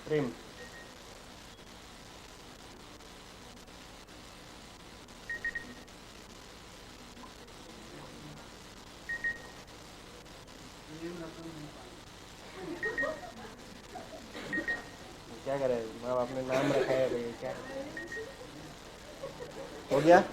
Trim. क्या करे, मैं अपने नाम रखा है भाई, क्या हो गया।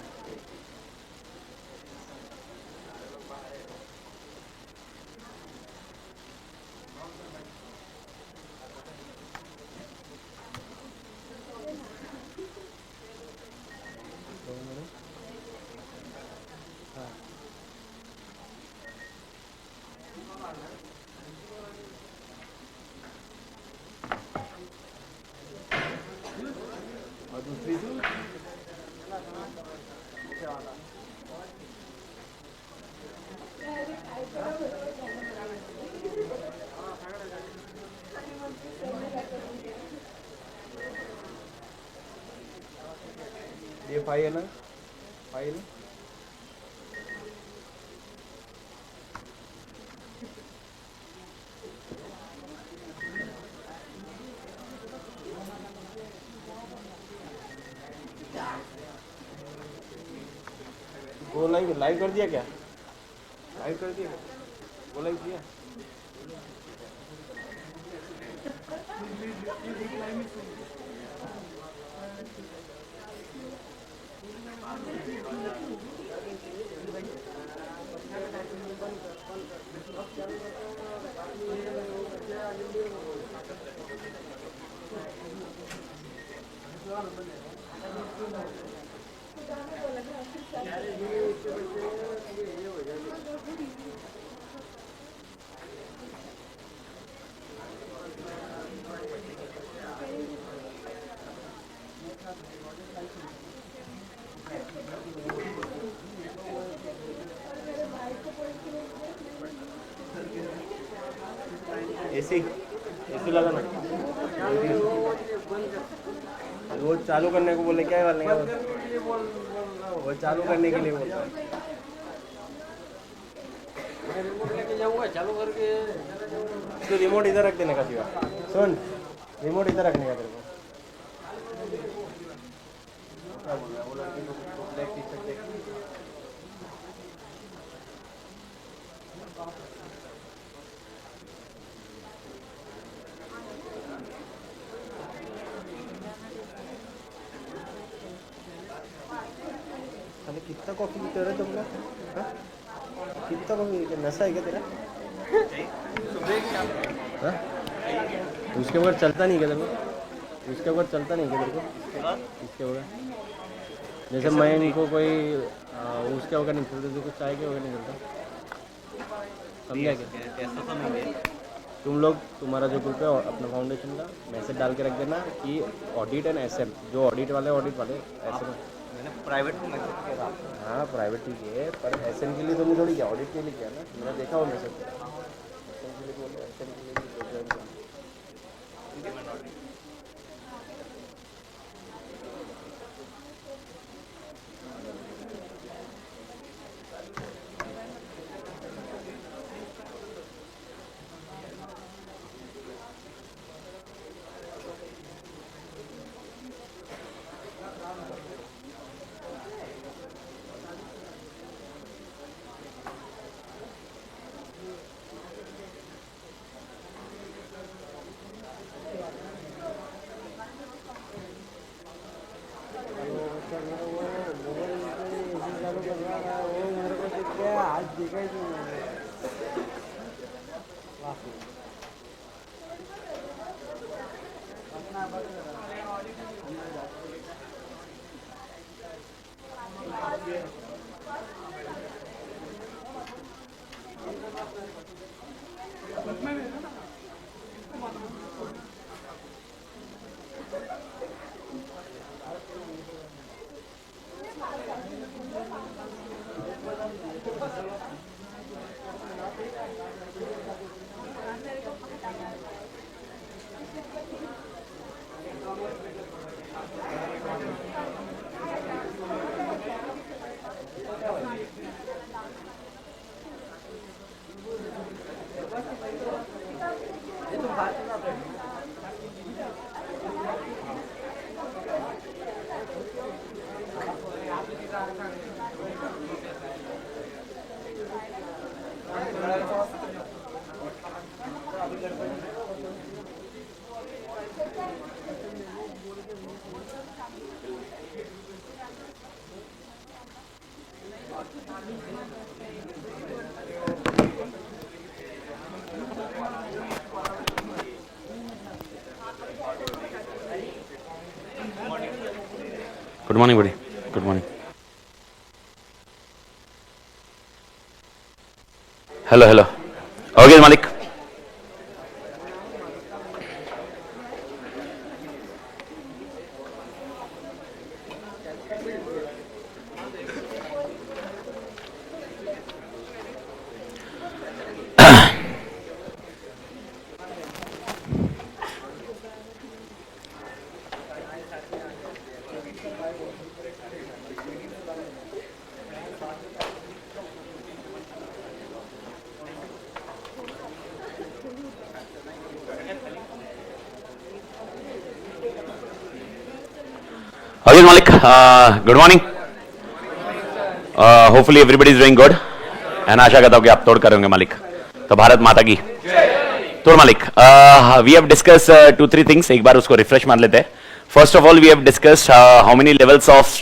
और दूसरी ये फाइल है ना, फाइल वो लाइव लाइव कर दिया क्या, लाइव कर दिया, वो लाइव किया। एसी एसी लगाना, वो चालू करने को बोले, क्या करने का वो चालू करने के लिए बोलता है। चालू करके तो रिमोट इधर रख देने का सिवा, सुन रिमोट इधर रखने का तेरे को। क्या बोल रहा है वो लड़की को, ब्लैक टी शर्ट देख। अरे कितना कॉफी पीते हो तुम लोग, कितना कॉफी, नशा है क्या तेरा? हाँ? उसके बगैर चलता नहीं क्या तेरे को, उसके बगैर चलता नहीं क्या तेरे को, इसके बगैर जैसे मैं इनको कोई उसके बगैर नहीं चलता, जो कुछ चाय के बगैर नहीं चलता, समझा क्या? ऐसा तो नहीं है। तुम लोग, तुम्हारा जो ग्रुप है अपना फाउंडेशन का, मैसेज डाल के रख देना कि ऑडिट एंड एसएम, जो ऑडिट वाले ऐसे में मैंने प्राइवेट में मैसेज किया था। हाँ प्राइवेट ठीक है, पर एसएम के लिए तुमने थोड़ी किया, ऑडिट के लिए किया ना, मैंने देखा वो मैसेज। एसएम के लिए बोले, एसएम के लिए भी ज्वाइन किया। गुड मॉर्निंग बड़ी, good morning. Hello hello, okay मालिक. Again, Malik, good morning. Hopefully everybody is doing good. And आशा करता हूँ कि आप तोड़ करेंगे मालिक. तो भारत माता की तोड़ मालिक. We have discussed 2-3 things. एक बार उसको refresh मार लेते हैं. First of all, we have discussed how many levels of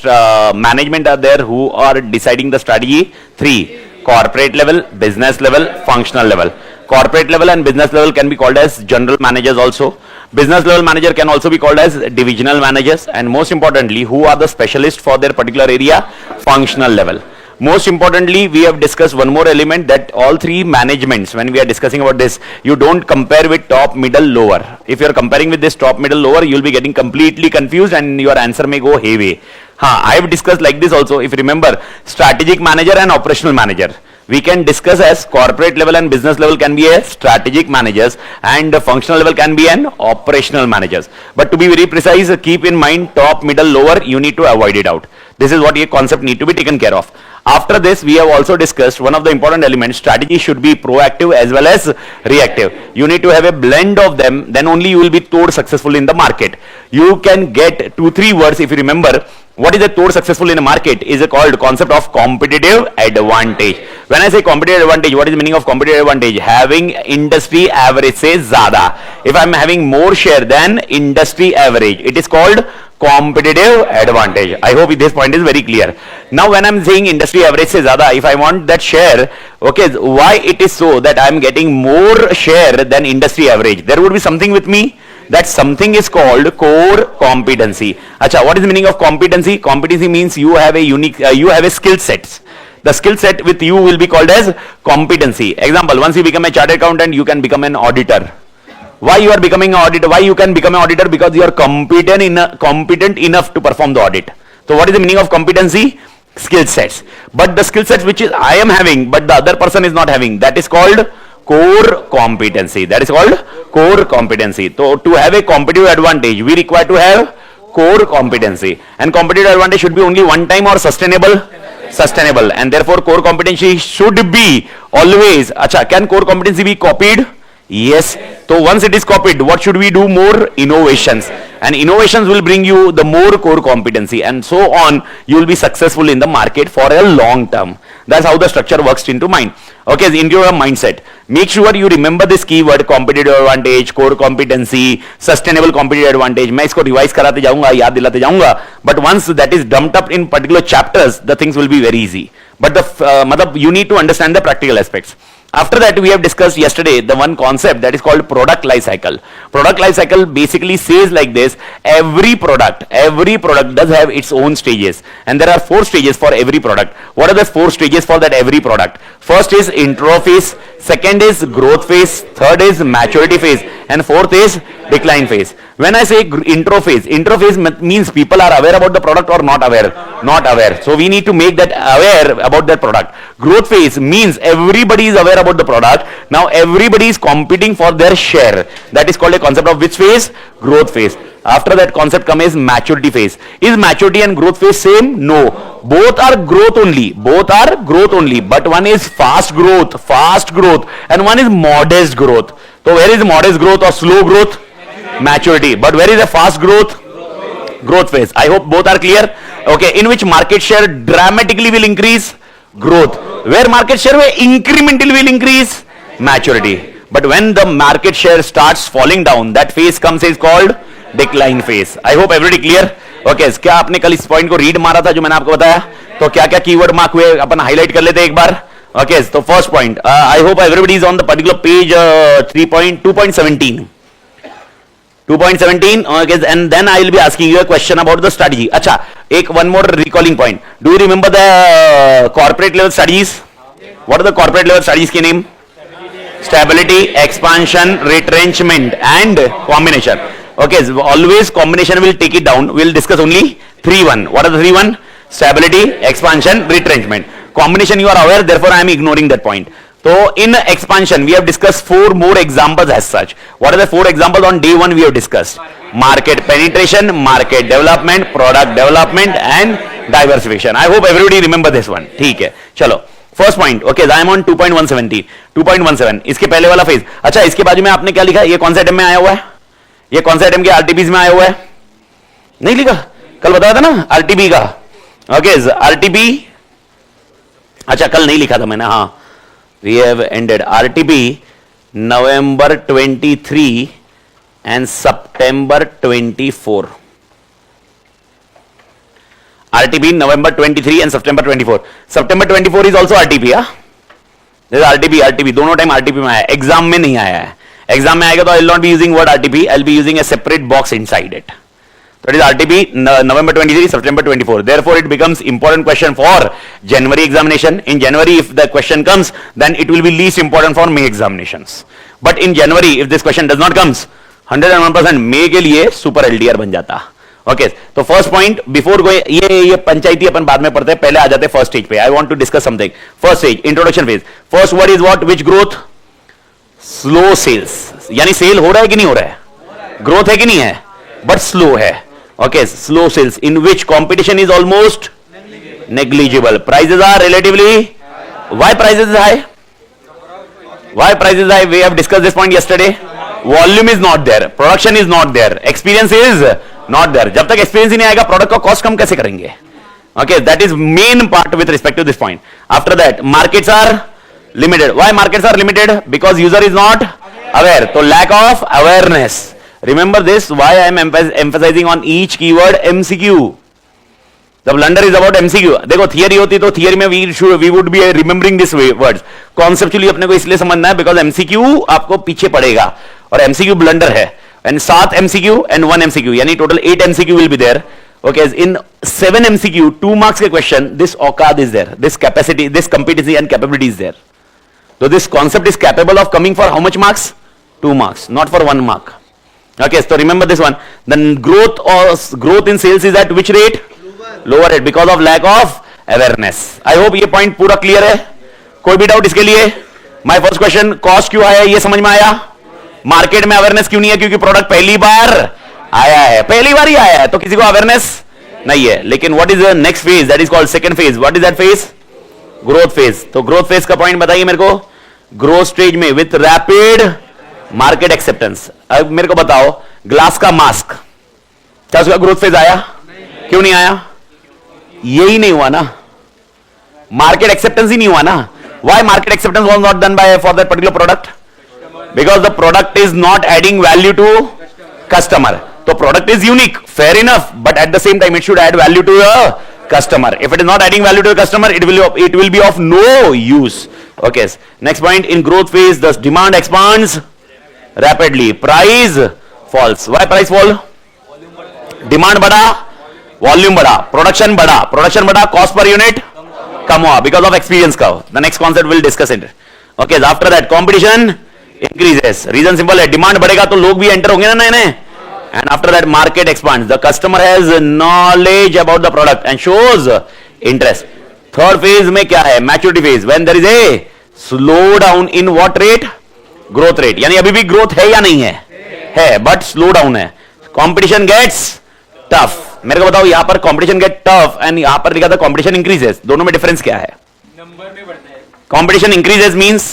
management are there who are deciding the strategy. 3. Corporate level, business level, functional level. Corporate level and business level can be called as general managers also. Business level manager can also be called as divisional managers, and most importantly, who are the specialists for their particular area? Functional level. Most importantly, we have discussed one more element, that all three managements, when we are discussing about this, you don't compare with top, middle, lower. If you are comparing with this top, middle, lower, you will be getting completely confused and your answer may go hayway. I have discussed like this also. If you remember, strategic manager and operational manager. We can discuss as corporate level and business level can be a strategic managers, and the functional level can be an operational managers. But to be very precise, keep in mind top, middle, lower, you need to avoid it out. This is what a concept need to be taken care of. After this, we have also discussed one of the important elements. Strategy should be proactive as well as reactive. You need to have a blend of them, then only you will be told successful in the market. You can get 2-3 words if you remember. What is a told successful in a market is a called concept of competitive advantage. When I say competitive advantage, what is the meaning of competitive advantage? Having industry average से ज़्यादा. If I am having more share than industry average, it is called competitive advantage. I hope this point is very clear. Now when I am saying industry average से ज़्यादा, if I want that share, okay, why it is so that I am getting more share than industry average? There would be something with me. That something is called core competency. Acha, what is the meaning of competency? Competency means you have a unique, you have a skill set. The skill set with you will be called as competency. Example, once you become a chartered accountant, you can become an auditor. Why you are becoming an auditor? Why you can become an auditor? Because you are competent enough to perform the audit. So what is the meaning of competency? Skill sets. But the skill sets which is I am having, but the other person is not having, that is called core competency. That is called core competency. So to have a competitive advantage, we require to have core competency. And competitive advantage should be only one time or sustainable? Sustainable. And therefore core competency should be always. Acha, can core competency be copied? Yes. So once it is copied, what should we do? More innovations. And innovations will bring you the more core competency, and so on. You will be successful in the market for a long term. That's how the structure works into mind. Okay, into your mindset. Make sure you remember this keyword: competitive advantage, core competency, sustainable competitive advantage. मैं इसको revise कराते जाऊंगा, याद दिलाते जाऊंगा. But once that is dumped up in particular chapters, the things will be very easy. But the you need to understand the practical aspects. After that, we have discussed yesterday the one concept that is called product life cycle. Product life cycle basically says like this: every product does have its own stages, and there are 4 stages for every product. What are the 4 stages for that every product? First is intro phase, second is growth phase, third is maturity phase, and fourth is decline phase. When I say intro phase means people are aware about the product or not aware? Not aware. So we need to make that aware about that product. Growth phase means everybody is aware about the product. Now everybody is competing for their share. That is called a concept of which phase? Growth phase. After that concept comes maturity phase. Is maturity and growth phase same? No. Both are growth only. But one is fast growth, and one is modest growth. So where is modest growth or slow growth? Maturity. But where is the fast growth? Growth phase. I hope both are clear. Okay, in which market share dramatically will increase? Growth. Where market share will incrementally will increase? Maturity. But when the market share starts falling down, that phase comes is called decline phase. I hope everybody clear. Okay, क्या आपने कल इस point को read मारा था जो मैंने आपको बताया? तो क्या क्या कीवर्ड मार्क हुए अपन हाईलाइट कर लेते हैं एक बार. Okay, so first point. I hope everybody is on the particular page 3.2.17. 2.17 okay, and then I will be asking you a question about the strategy. अच्छा, एक one more recalling point. Do you remember the corporate level strategies? What are the corporate level strategies के name? Stability, expansion, retrenchment, and combination. Okay, so always combination will take it down. We'll discuss only 3-1. What are the 3-1? Stability, expansion, retrenchment. Combination you are aware, therefore I am ignoring that point. So in expansion, we have discussed 4 more examples as such. What are the 4 examples on day 1 we have discussed? Market penetration, market development, product development, and diversification. I hope everybody remember this one. ठीक है, चलो. First point, okay, I M on 2.17. इसके पहले वाला phase. अच्छा, इसके बाजू में आपने क्या लिखा? ये कौन सा आइटम में आया हुआ है? ये कौन सा आइटम के आरटीपीज में आया हुआ है? नहीं लिखा? कल बताया था ना आरटीपी का. Okay, RTP. अच्छा, कल नहीं लिखा था मैंने. हाँ, we have ended RTP November 23 and September 24. RTP November 23 and September 24. September 24 is also RTP, हाँ? This is RTP, दोनों टाइम RTP में आया है, एग्जाम में नहीं आया है. एग्जाम में आएगा तो I will not be using word RTP, I will be using a separate box inside it. So it is RTP November 23, September 24. Therefore, it becomes important question for January examination. In January, if the question comes, then it will be least important for May examinations. But in January, if this question does not comes, 101% May के लिए super LDR बन जाता. Okay, तो first point before गो, ये पंचायती अपन बाद में पढ़ते हैं, पहले आ जाते हैं फर्स्ट स्टेज पे. I want to discuss something. First stage, introduction phase. First word is what? Which growth? Slow sales. यानी सेल हो रहा है कि नहीं हो रहा है? ग्रोथ है कि नहीं है, बट स्लो है. Okay, slow sales in which competition is almost negligible. Prices are relatively. Why prices is high? Why prices high? We have discussed this point yesterday. Volume is not there, production is not there, experience is not there. जब तक experience ही नहीं आएगा, product का cost कम कैसे करेंगे? Okay, that is main part with respect to this point. After that, markets are limited. Why markets are limited? Because user is not aware. तो lack of awareness. Remember this, why I am emphasizing on each keyword MCQ. The blunder is about MCQ. देखो, theory होती तो theory में we would be remembering this words. Conceptually अपने को इसलिए समझना है बिकॉज एमसीक्यू आपको पीछे पड़ेगा और एमसीक्यू ब्लंडर है. And 7 MCQ and 1 MCQ, यानी total 8 MCQ will be there. Okay, in 7 MCQ, 2 marks के question, this औकात is there, this capacity, this competency and capability is there. So this concept is capable of coming for how much marks? 2 marks, not for 1 mark. Okay, so remember this one. Then growth in sales is at which rate? Lower rate because of lack of awareness. I hope ये point पूरा clear है. कोई भी doubt इसके लिए? My first question, cost क्यों आया? ये समझ में आया? मार्केट में अवेयरनेस क्यों नहीं है? क्योंकि प्रोडक्ट पहली बार आया है, पहली बार ही आया है, तो किसी को अवेयरनेस नहीं है. लेकिन what is the next phase? That is called second phase. What is that phase? Growth phase. तो ग्रोथ फेज का पॉइंट बताइए मेरे को. ग्रोथ स्टेज में विथ रैपिड मार्केट एक्सेप्टेंस. अब मेरे को बताओ, ग्लास का मास्क, क्या उसका ग्रोथ फेज आया? क्यों नहीं आया? यही नहीं हुआ ना, मार्केट एक्सेप्टेंस ही नहीं हुआ ना. Why market acceptance was not done by for that particular product? Because the product is not adding value to customer. So product is unique, fair enough, but at the same time it should add value to the customer. If it is not adding value to the customer, it will be of no use. Okay. Next point, in growth phase, the demand expands rapidly. Price falls. Why price fall? Demand बढ़ा, volume बढ़ा, production बढ़ा, cost per unit कम हुआ because of experience curve. The next concept we'll discuss it. Okay. After that, competition increases. Reason simple है, demand बढ़ेगा तो लोग भी enter होंगे ना नए नए. And after that, market expands. The customer has knowledge about the product and shows interest. Third phase में क्या है? Maturity phase. When there is a slowdown in what rate? Growth rate. यानी अभी भी growth है या नहीं है? है, but slow down है. Competition gets tough. मेरे को बताओ, यहाँ पर competition get tough and यहाँ पर लिखा था competition increases. दोनों में difference क्या है? नंबर में बढ़ता है. Competition increases means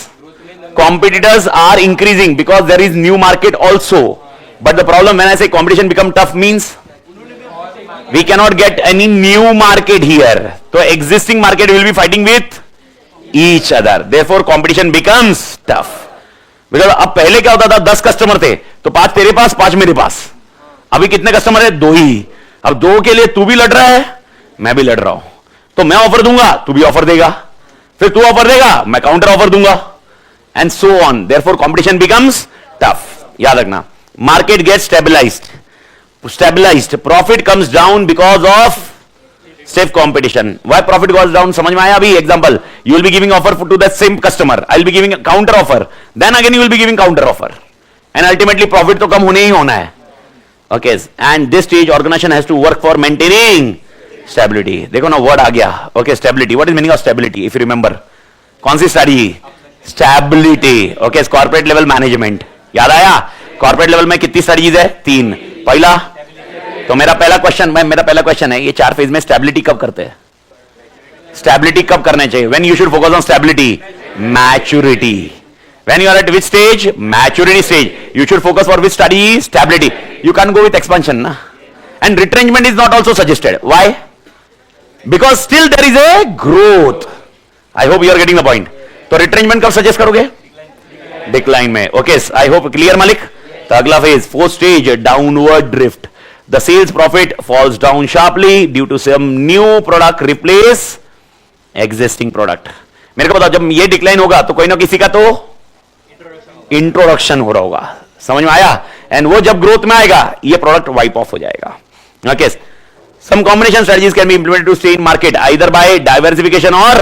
competitors are increasing because there is new market also. But the problem when I say competition become tough means we cannot get any new market here. So existing market will be fighting with each other. Therefore competition becomes tough. Because अब पहले क्या होता था, 10 customer थे तो 5 तेरे पास 5 मेरे पास. अभी कितने कस्टमर है? 2 ही. अब 2 के लिए तू भी लड़ रहा है, मैं भी लड़ रहा हूं. तो मैं ऑफर दूंगा, तू भी ऑफर देगा, फिर तू ऑफर देगा, मैं काउंटर ऑफर दूंगा. And so on. Therefore, competition becomes tough. याद रखना. market gets stabilized, profit comes down because of stiff competition. Why profit goes down? समझ में आया अभी? Example, you will be giving offer to the same customer, I will be giving a counter offer, then again you will be giving counter offer, and ultimately profit तो कम होने ही होना है. Okay, and this stage organization has to work for maintaining stability. देखो ना word आ गया. Okay, stability. What is meaning of stability? If you remember, कौन सी strategy? Stability. Okay, corporate level management. याद आया? Corporate level में कितनी strategies है? 3. पहला, तो मेरा पहला क्वेश्चन है, ये 4 फेज में स्टेबिलिटी कब करते हैं? स्टेबिलिटी कब करने चाहिए? When you should focus on stability? Maturity. When you are at which stage? Maturity stage. You should focus for which study? Stability. You can't go with expansion, na? And retrenchment is not also suggested. Why? Because still there is a growth. I hope you are getting the point. तो retrenchment कब suggest करोगे? Decline में. Okay, I hope clear Malik. तो अगला phase, 4th stage, downward drift. The sales profit falls down sharply due to some new product replace existing product. मेरे को बताओ, जब ये डिक्लाइन होगा तो कोई ना किसी का तो इंट्रोडक्शन हो रहा होगा. समझ में आया? एंड वो जब ग्रोथ में आएगा ये प्रोडक्ट वाइप ऑफ हो जाएगा. Okay, some combination strategies can be implemented to stay in market either by diversification और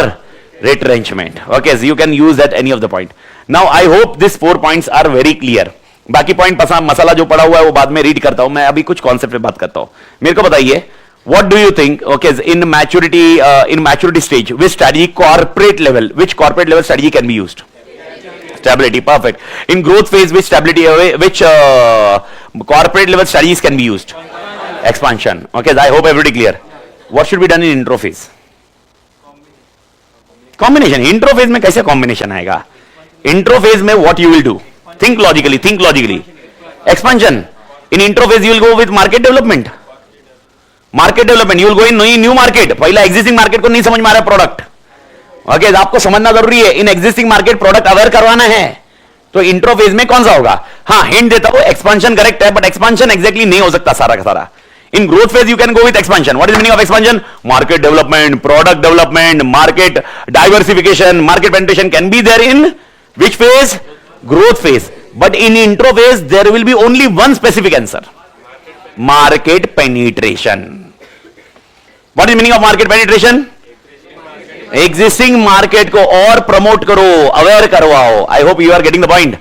retrenchment. Okay, you can use that any of the point. Now I hope this 4 points are very clear. बाकी point मसाला जो पड़ा हुआ है वो बाद में रीड करता हूं. मैं अभी कुछ कॉन्सेप्ट पे बात करता हूं. मेरे को बताइए, what do you think? Okay, in maturity stage, which strategy, corporate level strategy can be used? Stability, perfect. In growth phase, which corporate level strategies can be used? Expansion. Okay, I hope everybody clear. What should be done in intro phase? Combination. Intro phase में कैसे combination आएगा? Intro phase में what you will do? Think logically. Expansion. In intro phase, you will go with market development. You will go in new market. पहला existing market को नहीं समझ में आ रहा प्रोडक्ट. ओके, आपको समझना जरूरी है. In existing market product aware करवाना है. तो इंट्रो फेज में कौन सा होगा? हाँ, हिंट देता हूं, एक्सपेंशन करेक्ट है, बट एक्सपेंशन एग्जैक्टली नहीं हो सकता सारा का सारा. In growth phase you can go with expansion. What is meaning of expansion? Market development, product development, market diversification, market penetration can be there in which phase? Growth phase. But in intro phase there will be only one specific answer, market penetration. What is meaning of market penetration? Existing market को और promote करो, aware करवाओ. I hope you are getting the point.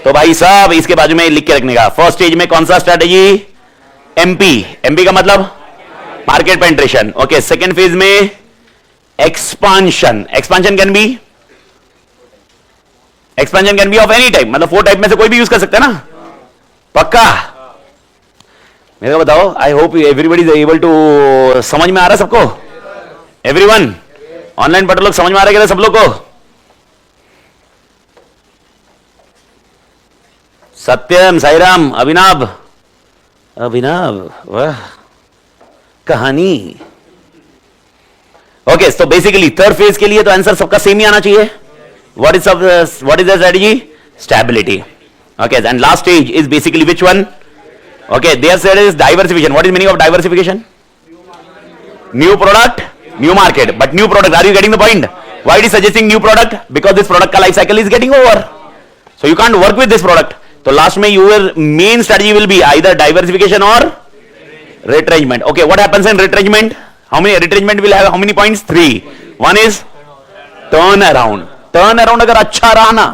तो भाई साहब इसके बाजू में लिख के रखने का. फर्स्ट स्टेज में कौन सा स्ट्रेटेजी? एमपी का मतलब market penetration. Okay, second phase में expansion can be of any type, मतलब 4 टाइप में से कोई भी यूज कर सकते हैं ना? पक्का? मेरे को बताओ. I hope everybody is able to. समझ में आ रहा है सबको? एवरीवन ऑनलाइन पढ़ लोग समझ में आ रहा है सब लोग को? सत्यम, साईराम, अभिनव, वाह कहानी. ओके, तो बेसिकली थर्ड फेज के लिए तो आंसर सबका सेम ही आना चाहिए. What is the strategy? Stability. Okay, and last stage is basically which one? Okay, there is diversification. What is meaning of diversification? New product, new market. But new product, are you getting the point? Why it is suggesting new product? Because this product ka life cycle is getting over. So you can't work with this product. So last mein your main strategy will be either diversification or retrenchment. Okay, what happens in retrenchment? Retrenchment will have how many points? 3. One is turn around. Turn around अगर अच्छा रहा ना,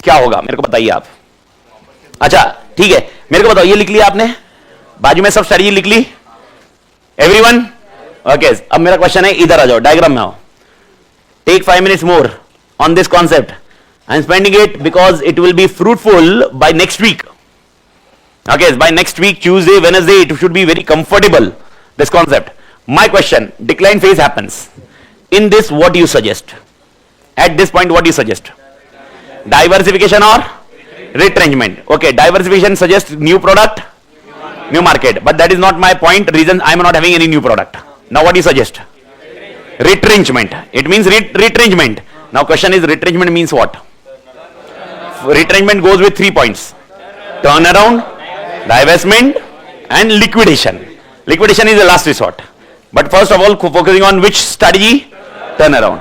क्या होगा मेरे को बताइए आप. अच्छा ठीक है, मेरे को बताओ, ये लिख लिया आपने? बाजू में सब स्ट्रेटजी लिख ली एवरीवन? ओके, अब मेरा क्वेश्चन है, इधर आ जाओ, डायग्राम में आओ. Take 5 minutes more on this concept. I am spending it because it will be fruitful by next week. Okay, by next week, Tuesday, Wednesday, it should be very comfortable, this concept. My question, decline phase happens. In this, what do you suggest? At this point, what do you suggest? Diversification or retrenchment? Okay, diversification suggests new product, new market. But that is not my point. Reason I am not having any new product. Now what do you suggest? Retrenchment. It means retrenchment. Now question is, retrenchment means what? Retrenchment goes with 3 points. Turnaround, divestment and liquidation. Liquidation is the last resort. But first of all, focusing on which strategy? Turnaround.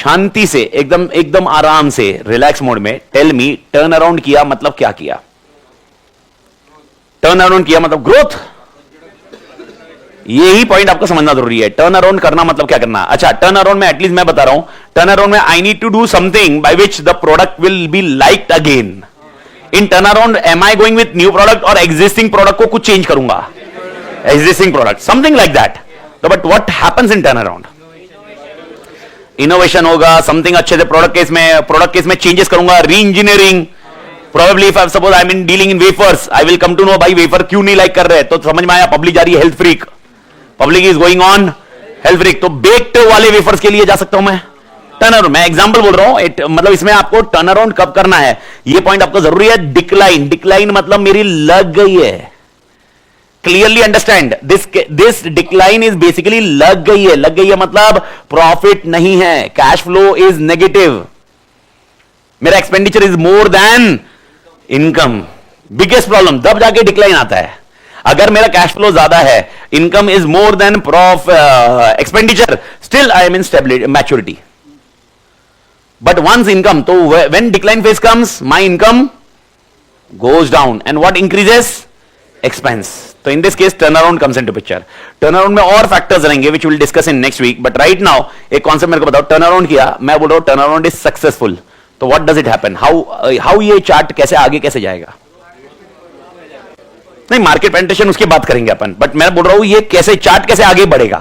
शांति से, एकदम आराम से, relax mode में, tell me, turn around किया मतलब क्या किया? Turn around किया मतलब ग्रोथ। यही पॉइंट आपको समझना जरूरी है। टर्न अराउंड करना मतलब क्या करना। अच्छा, टर्न अराउंड में एटलीस्ट मैं बता रहा हूं, टर्न अराउंड में I need to do something by which the product will be liked again. In turn around am I going with new product और एग्जिस्टिंग प्रोडक्ट को कुछ चेंज करूंगा, existing product, something like that. तो but what happens in turn around, innovation होगा, something अच्छे से product case में changes करूंगा, re engineering. Probably if I suppose I'm in dealing in wafers, I will come to know भाई wafer क्यों नहीं like कर रहे, तो समझ में आया पब्लिक जा रही है health freak, public is going on health freak, तो बेक्ड वाले वेफर्स के लिए जा सकता हूं मैं। टर्न अराउंड, मैं एग्जांपल बोल रहा हूं, मतलब इसमें आपको टर्न अराउंड कब करना है ये पॉइंट आपको जरूरी है। डिक्लाइन, डिक्लाइन मतलब मेरी लग गई है, clearly understand this decline is basically लग गई है। लग गई है मतलब प्रॉफिट नहीं है, कैश फ्लो इज नेगेटिव, मेरा expenditure is more then income. Biggest problem तब जाके डिक्लाइन आता है। अगर मेरा कैश फ्लो ज्यादा है, income is more than expenditure, still I am in stability maturity. But once income, तो when decline phase comes my income goes down and what increases, expense. तो in this case turn around comes into picture. Turn around में और factors रहेंगे which will discuss in next week, but right now एक concept मेरे को बताओ। Turn around किया, मैं बोल रहा हूं टर्न अराउंड इज सक्सेसफुल, तो what does it happen, how ये चार्ट कैसे आगे कैसे जाएगा। नहीं, मार्केट पेनिट्रेशन उसकी बात करेंगे अपन, बट मैं बोल रहा हूं ये कैसे चार्ट कैसे आगे बढ़ेगा।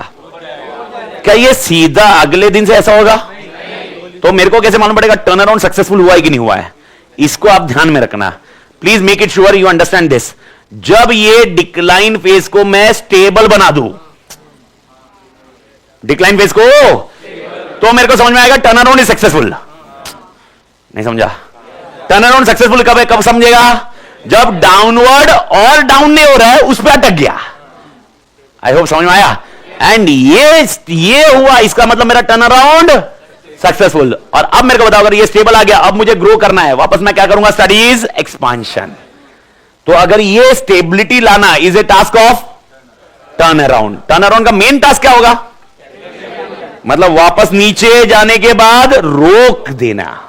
क्या ये सीधा अगले दिन से ऐसा होगा? तो मेरे को कैसे मालूम पड़ेगा टर्न अराउंड सक्सेसफुल हुआ है कि नहीं हुआ है? इसको आप ध्यान में रखना, please make it sure you understand this. जब ये डिक्लाइन फेज को मैं स्टेबल बना दूं, डिक्लाइन फेज को, तो मेरे को समझ में आएगा टर्न अराउंड इज सक्सेसफुल। नहीं समझा? टर्न अराउंड सक्सेसफुल कब है, कब समझेगा? जब डाउनवर्ड और डाउन नहीं हो रहा है, उस पर अटक गया। आई होप समझ में आया। एंड ये हुआ, इसका मतलब मेरा टर्न अराउंड सक्सेसफुल। और अब मेरे को बताओ, अगर ये स्टेबल आ गया, अब मुझे ग्रो करना है वापस, मैं क्या करूंगा? Studies expansion. तो अगर ये स्टेबिलिटी लाना is a task of turn around. Turn around का मेन टास्क क्या होगा? मतलब वापस नीचे जाने के बाद रोक देना।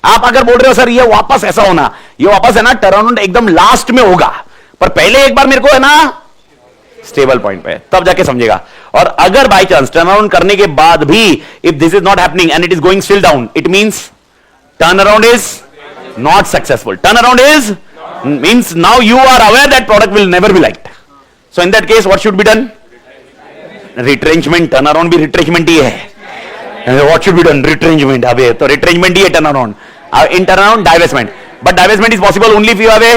आप अगर बोल रहे हो सर ये वापस ऐसा होना, ये वापस है ना टर्न अराउंड एकदम लास्ट में होगा, पर पहले एक बार मेरे को है ना स्टेबल पॉइंट पे, तब जाके समझेगा। और अगर बाय चांस टर्न अराउंड करने के बाद भी if this is not happening and it is going still down, it means turn around is not successful. Turn around is means now you are aware that product will never be liked. So in that case what should be done? Retrenchment. Turn around भी retrenchment ही है। What should be done? Retrenchment. अबे तो retrenchment ही है turn around. In turnaround, divestment, but divestment is possible only if you have a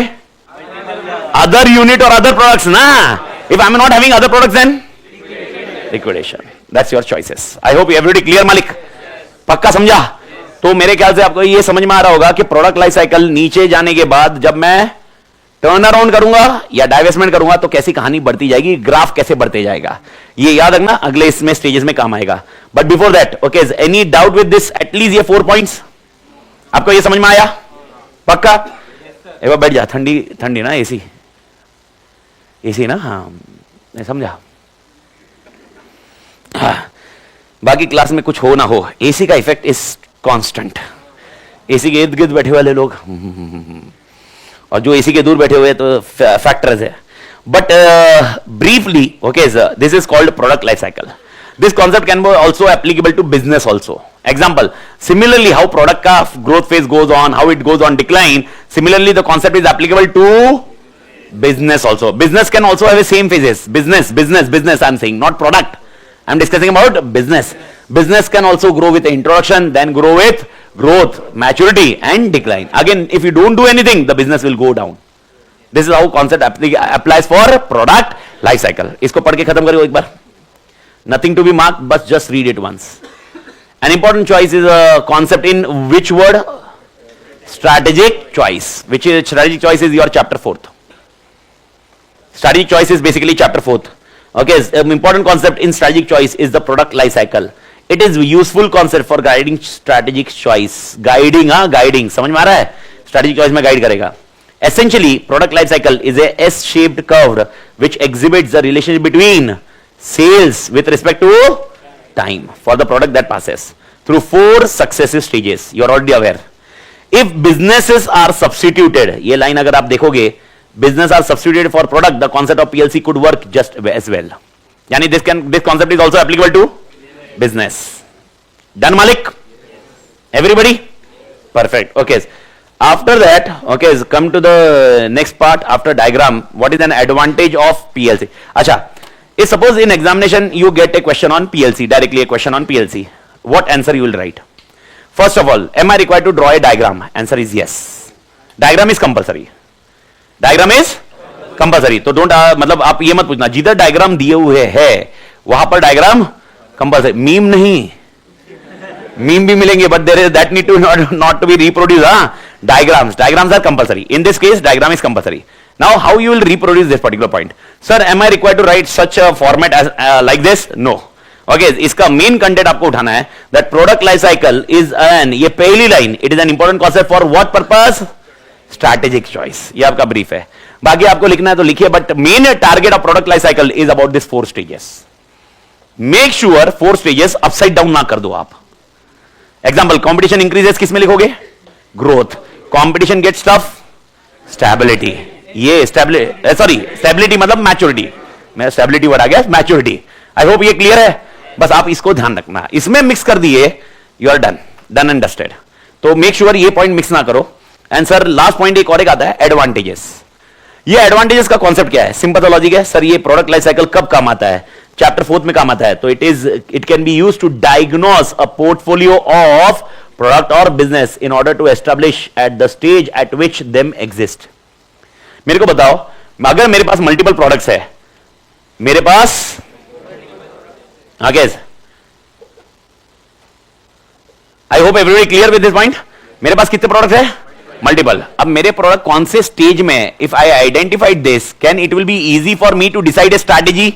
other unit or other products, na? If I'm not having other products, then liquidation. That's your choices. I hope everybody clear, Malik. पक्का समझा? तो मेरे ख्याल से आपको ये समझ में आ रहा होगा कि प्रोडक्ट लाइफ साइकिल नीचे जाने के बाद जब मैं टर्न अराउंड करूंगा या डाइवेस्टमेंट करूंगा तो कैसी कहानी बढ़ती जाएगी, ग्राफ कैसे बढ़ते जाएगा, ये याद रखना, अगले इसमें स्टेजेस में काम आएगा। But before that, okay, any doubt with this? At least ये 4 पॉइंट्स आपको ये समझ में आया? पक्का? एक बार बैठ जा, ठंडी ठंडी ना, एसी एसी ना, हाँ नहीं समझा? हाँ, बाकी क्लास में कुछ हो ना हो, एसी का इफेक्ट इज कांस्टेंट। एसी के इर्द गिर्द बैठे वाले लोग और जो एसी के दूर बैठे हुए तो फैक्टर्स है। But briefly, okay, this is called product life cycle. This concept can be also applicable to business also. Example, similarly how product ka growth phase goes on, how it goes on decline, similarly the concept is applicable to business also. Business can also have the same phases. Business I'm saying, not product. I'm discussing about business. Business can also grow with introduction, then grow with growth, maturity and decline. Again, if you don't do anything, the business will go down. This is how concept applies for product life cycle. इसको पढ़ के खत्म करो एक बार. Nothing to be marked, but just read it once. An important choice is a concept in which word? Strategic choice. Which is strategic choice is your chapter 4th. Strategic choice is basically chapter 4th. Okay, important concept in strategic choice is the product life cycle. It is useful concept for guiding strategic choice. Guiding. समझ में आ रहा है? Strategic choice में guide करेगा. Essentially, product life cycle is a S-shaped curve which exhibits the relationship between sales with respect to time for the product that passes through 4 successive stages. You are already aware. If businesses are substituted, ये line अगर आप देखोगे, business are substituted for product, the concept of PLC could work just as well. Yani this concept is also applicable to business. Done, Malik? Everybody? Perfect. Okay. After that, okay, come to the next part after diagram. What is an advantage of PLC? Acha, if suppose in examination you get a question on PLC, directly a question on PLC, what answer you will write? First of all, am I required to draw a diagram? Answer is yes. Diagram is compulsory. Diagram is compulsory. तो don't मतलब आप ये मत पूछना जिधर diagram दिए हुए है वहां पर डायग्राम कंपल्सरी. मीम नहीं, मीम भी मिलेंगे but there is that need to not to be reproduced. Diagrams are compulsory. In this case, diagram is compulsory. Now, how you will reproduce this particular point? Sir, am I required to write such a format as like this? No. Okay, इसका main content आपको उठाना है that product life cycle is an, ये पहली line, it is an important concept for what purpose? Strategic choice. ये आपका brief है. बाकी आपको लिखना है तो लिखिए, but main target of product life cycle is about this 4 stages. Make sure 4 stages upside down ना कर दो आप. Example, competition increases किस में लिखोगे? Growth. Competition gets tough? Stability. ये stability मतलब maturity. मैं stability वर्ड आ गया, maturity. I hope ये क्लियर है. बस आप इसको ध्यान रखना. इसमें मिक्स कर दिए, you are done and dusted. तो मेक श्योर ये पॉइंट मिक्स ना करो. एंड सर लास्ट पॉइंट एक और एक आता है एडवांटेजेस. ये एडवांटेजेस का कॉन्सेप्ट क्या है? सिंपल सा लॉजिक है सर. ये प्रोडक्ट लाइफ साइकिल कब काम आता है? चैप्टर 4 में काम आता है. तो it can be used to diagnose a portfolio of product और business in order to establish at the stage at which them exist. मेरे को बताओ, अगर मेरे पास मल्टीपल प्रोडक्ट्स है, मेरे पास I hope everybody clear with this point. मेरे पास कितने प्रोडक्ट है? मल्टीपल. अब मेरे प्रोडक्ट कौन से स्टेज में, if I identified this, can it will be easy for me to decide a strategy.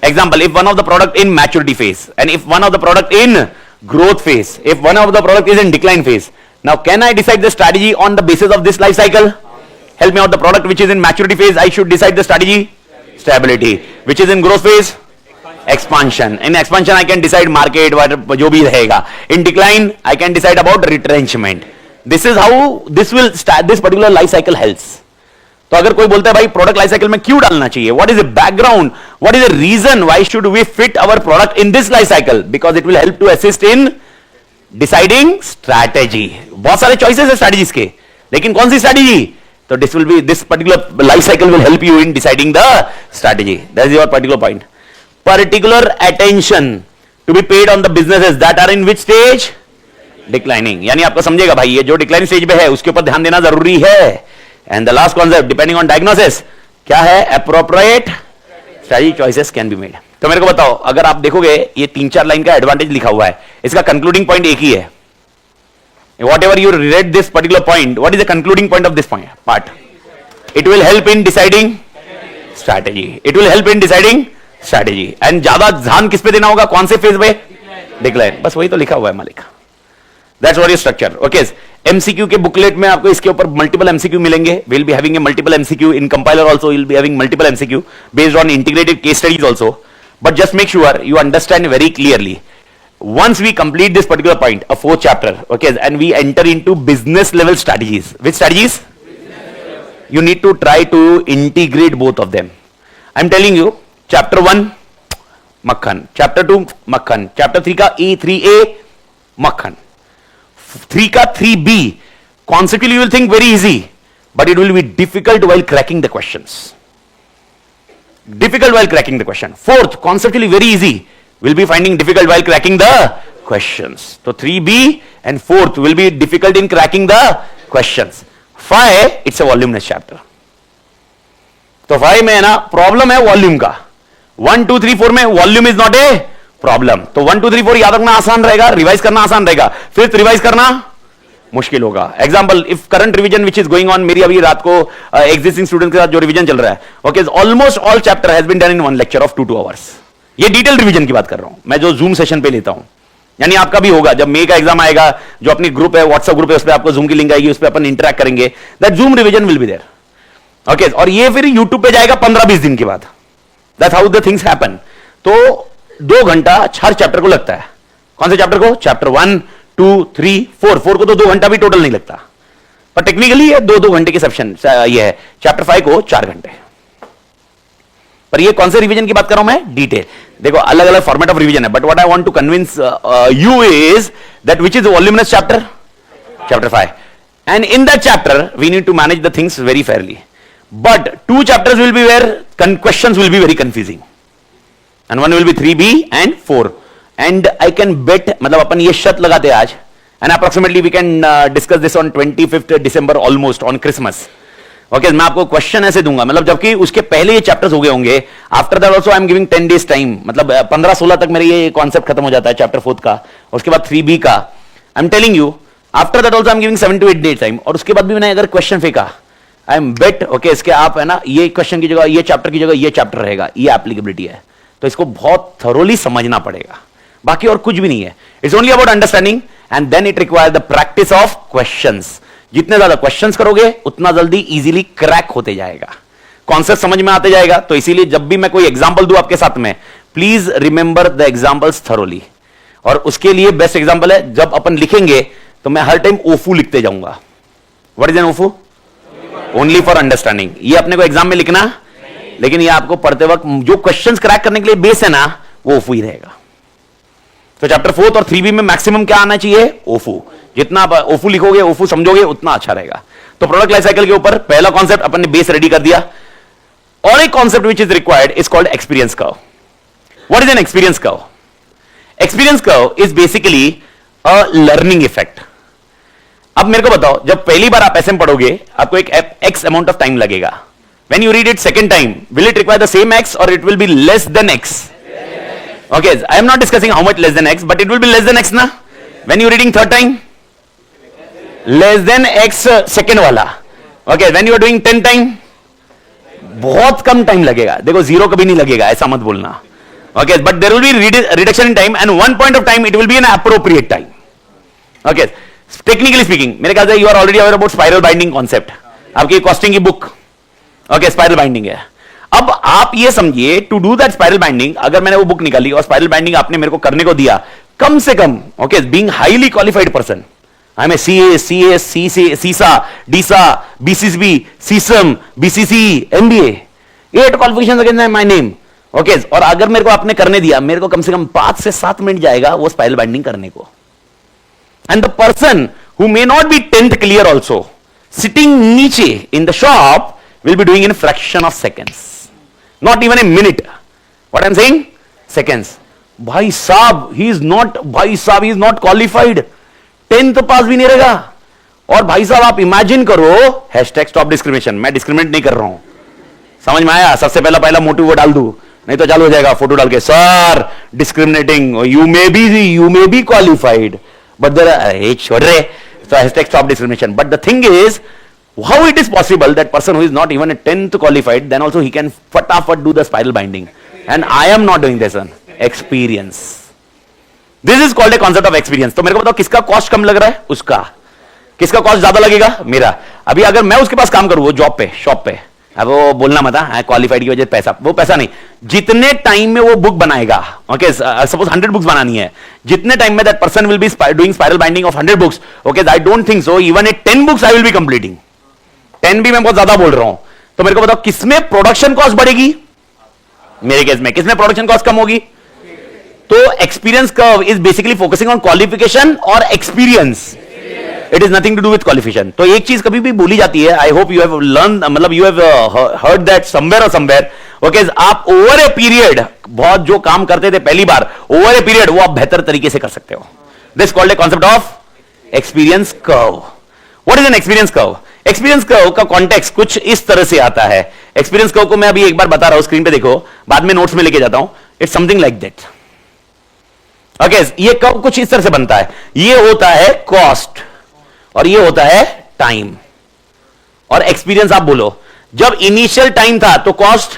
Example, if one of the product in maturity phase and if one of the product in growth phase, if one of the product is in decline phase, now can I decide the strategy on the basis of this life cycle? Help me out. The product which is in maturity phase, I should decide the strategy. Stability. Which is in growth phase? Expansion. In expansion I can decide market, जो भी रहेगा. In decline I can decide about retrenchment. This is how this will start, this particular life cycle helps. तो अगर कोई बोलता है भाई product life cycle में क्यों डालना चाहिए, what is the background, what is the reason why should we fit our product in this life cycle? Because it will help to assist in deciding strategy. बहुत सारे चॉइसेस है strategies के, लेकिन कौन सी स्ट्रैटेजी? तो this particular life cycle will help you in deciding the strategy. That is your particular point. Particular attention to be paid on the businesses that are in which stage? Declining. यानी आपको समझेगा भाई ये जो declining stage पे है उसके ऊपर ध्यान देना जरूरी है. And the last concept, depending on diagnosis, क्या है? Appropriate strategy choices can be made. तो मेरे को बताओ, अगर आप देखोगे ये 3-4 लाइन का एडवांटेज लिखा हुआ है, इसका कंक्लूडिंग पॉइंट एक ही है. Whatever you read this particular point, what is the concluding point of this part? It will help in deciding strategy. It will help in deciding strategy. And ज्यादा ध्यान किस पे देना होगा? कौन से फेज पे? डिक्लाइन. बस वही तो लिखा हुआ है मालिक. That's what is structure. Okay. MCQ के बुकलेट में आपको इसके ऊपर मल्टीपल MCQ मिलेंगे. We'll be having a multiple MCQ in compiler also. You'll be having multiple MCQ based on integrated case studies also. But just make sure you understand very clearly. Once we complete this particular point, a 4th chapter, okay, and we enter into business level strategies. Which strategies? You need to try to integrate both of them. I'm telling you, chapter 1, makhan. Chapter 2, makhan. Chapter 3 का E3A, makhan. 3 का 3B, conceptually you will think very easy, but it will be difficult while cracking the questions. Difficult while cracking the question. 4th, conceptually very easy, will be finding difficult while cracking the questions. So 3B and 4th will be difficult in cracking the questions. 5, it's a voluminous chapter. तो 5 में है ना problem है volume का. 1, 2, 3, 4 में volume is not a problem. तो 1, 2, 3, 4 याद रखना आसान रहेगा, रिवाइज करना आसान रहेगा. फिर रिवाइज करना मुश्किल होगा. Example, if current revision which is going on, मेरी अभी रात को एग्जिस्टिंग स्टूडेंट के साथ जो रिवीजन चल रहा है, okay, almost all chapter has been done in 1 lecture of 2 hours. ये डिटेल रिवीजन की बात कर रहा हूं मैं, जो जूम सेशन पे लेता हूं. यानी आपका भी होगा जब मे का एग्जाम आएगा, जो अपनी ग्रुप है, व्हाट्सएप ग्रुप है, उस पर आपको जूम की लिंक आएगी, उस पर अपन इंटरेक्ट करेंगे. That zoom revision will be there. Okay, और ये फिर यूट्यूब पे जाएगा 15-20 दिन के बाद. That's how the things happen. तो 2 घंटा हर चैप्टर को लगता है. कौन से चैप्टर को? चैप्टर 1, 2, 3, 4. 4 को तो 2 घंटा भी टोटल नहीं लगता. पर टेक्निकली ये 2-2 घंटे की सेशन ये है, चैप्टर 5 को 4 घंटे। पर ये कौन से रिवीजन की बात कर रहा हूं मैं? डिटेल। देखो अलग अलग फॉर्मेट ऑफ रिवीजन है, but what I want to convince you is that which is voluminous chapter? Chapter 5। And in that chapter we need to manage the things very fairly, but 2 chapters will be where questions will be very confusing, and one will be 3B and 4, and I can bet, मतलब अपन ये शर्त लगाते हैं आज, and approximately we can discuss this on 25th December almost on Christmas. Okay, मैं आपको question ऐसे दूंगा, मतलब जबकि उसके पहले ये चैप्टर्स हो गए होंगे, after that also I am giving 10 days time, मतलब 15-16 तक मेरे ये कॉन्सेप्ट खत्म हो जाता है चैप्टर 4 का, उसके बाद 3B का, आई am telling you after that also I am giving 7 to 8 days time, और उसके बाद भी मैंने अगर क्वेश्चन फेंका, आई एम बेट ओके इसके आप है ना, ये क्वेश्चन की जगह ये चैप्टर की जगह ये चैप्टर रहेगा, ये एप्लीकेबिलिटी है, तो इसको बहुत थरोली समझना पड़ेगा, बाकी और कुछ भी नहीं है। It's only about understanding and then it require the practice of questions. जितने ज्यादा क्वेश्चंस करोगे उतना जल्दी इजीली क्रैक होते जाएगा, कॉन्सेप्ट समझ में आते जाएगा। तो इसीलिए जब भी मैं कोई एग्जांपल दूं आपके साथ में, please remember the examples thoroughly. और उसके लिए बेस्ट एग्जांपल है, जब अपन लिखेंगे तो मैं हर टाइम ओफू लिखते जाऊंगा। What is an OFU? Only for understanding. ये अपने को एग्जाम में लिखना, लेकिन ये आपको पढ़ते वक्त जो क्वेश्चंस क्रैक करने के लिए बेस है ना, वो ओफू ही रहेगा। तो चैप्टर 4 और 3B में मैक्सिमम क्या आना चाहिए? ओफू। जितना आप ओफू लिखोगे, ओफू समझोगे, उतना अच्छा रहेगा। तो प्रोडक्ट लाइफ साइकिल के ऊपर पहला कॉन्सेप्ट अपन ने बेस रेडी कर दिया, और एक concept which is required is called experience curve. What is N experience curve? Experience curve is basically a learning effect. अब मेरे को बताओ, जब पहली बार आप एसएम पढ़ोगे, आपको एक एक्स अमाउंट ऑफ टाइम लगेगा। When you read it second time, will it require the same X और it will be less than X? Okay, I am not discussing how much less than X, but it will be less than X ना। When you reading third time, less than X second वाला। Okay, when you are doing 10 time, बहुत कम time लगेगा। देखो, 0 कभी नहीं लगेगा, ऐसा मत बोलना। Okay, but there will be reduction in time and one point of time it will be an appropriate time. Okay, technically speaking, मेरे ख्याल से you are already aware about spiral binding concept, आपकी कॉस्टिंग की book. Okay, spiral binding है। अब आप ये समझिए, to do that spiral binding, अगर मैंने वो बुक निकाली और स्पाइरल बाइंडिंग आपने मेरे को करने को दिया, कम से कम, okay, being highly qualified person, I am a CA, CS, CISA, DISA, BCCB, CISM, BCC, MBA, 8 qualifications against my name. Okay, और अगर मेरे को आपने करने दिया, मेरे को कम से कम 5 से 7 मिनट जाएगा वो स्पाइरल बाइंडिंग करने को। And the person who may not be 10th clear also, sitting niche in the shop, will be doing in a fraction of seconds, not even a minute. What I'm saying? Seconds. भाई साहब, he is not qualified. 10th पास भी नहीं रहेगा। और भाई साहब आप imagine करो, #stop discrimination, मैं डिस्क्रिमिनेट नहीं कर रहा हूं, समझ में आया? सबसे पहला मोटिव वो डाल दूं, नहीं तो चालू हो जाएगा फोटो डाल के, sir discriminating, you may be qualified, but there are छोड़ रहे, so #stop discrimination. But the thing is, how it is possible that person who is not even a 10th qualified, then also he can fatafat do the spiral binding, and I am not doing this one. Experience. This is called a concept of experience. तो मेरे को बताओ, किसका cost कम लग रहा है? उसका। किसका कॉस्ट ज्यादा लगेगा? मेरा। अभी अगर मैं उसके पास काम करूं, वो जॉब पे, शॉप पे, अब वो बोलना मत है क्वालिफाइड की वजह से पैसा, वो पैसा नहीं, जितने टाइम में वो बुक बनाएगा, ओके, सपोज 100 बुक्स बनानी है, जितने टाइम में that person will be doing spiral binding of 100 books, okay, I don't think so even a 10 books I will be completing. 10 भी मैं बहुत ज्यादा बोल रहा हूं। तो मेरे को बताओ, किसमें प्रोडक्शन कॉस्ट बढ़ेगी? मेरे केस में किसमें प्रोडक्शन कॉस्ट कम होगी? तो experience curve is basically focusing on qualification और experience, it is nothing to do with qualification. तो एक चीज कभी भी बोली जाती है, I hope you have learn, मतलब you have heard that somewhere और समवेयर, ओके, आप ओवर ए पीरियड बहुत जो काम करते थे पहली बार, ओवर ए पीरियड वो आप बेहतर तरीके से कर सकते हो। This called a concept of experience curve. What is N experience curve? Experience curve का कॉन्टेक्स्ट कुछ इस तरह से आता है। एक्सपीरियंस कर्व को मैं अभी एक बार बता रहा हूं, स्क्रीन पे देखो, बाद में नोट्स में लेके जाता हूं। It's something like that. Okay, ये कर्व कुछ इस तरह से बनता है। ये होता है कॉस्ट और ये होता है टाइम। और एक्सपीरियंस आप बोलो, जब इनिशियल टाइम था तो कॉस्ट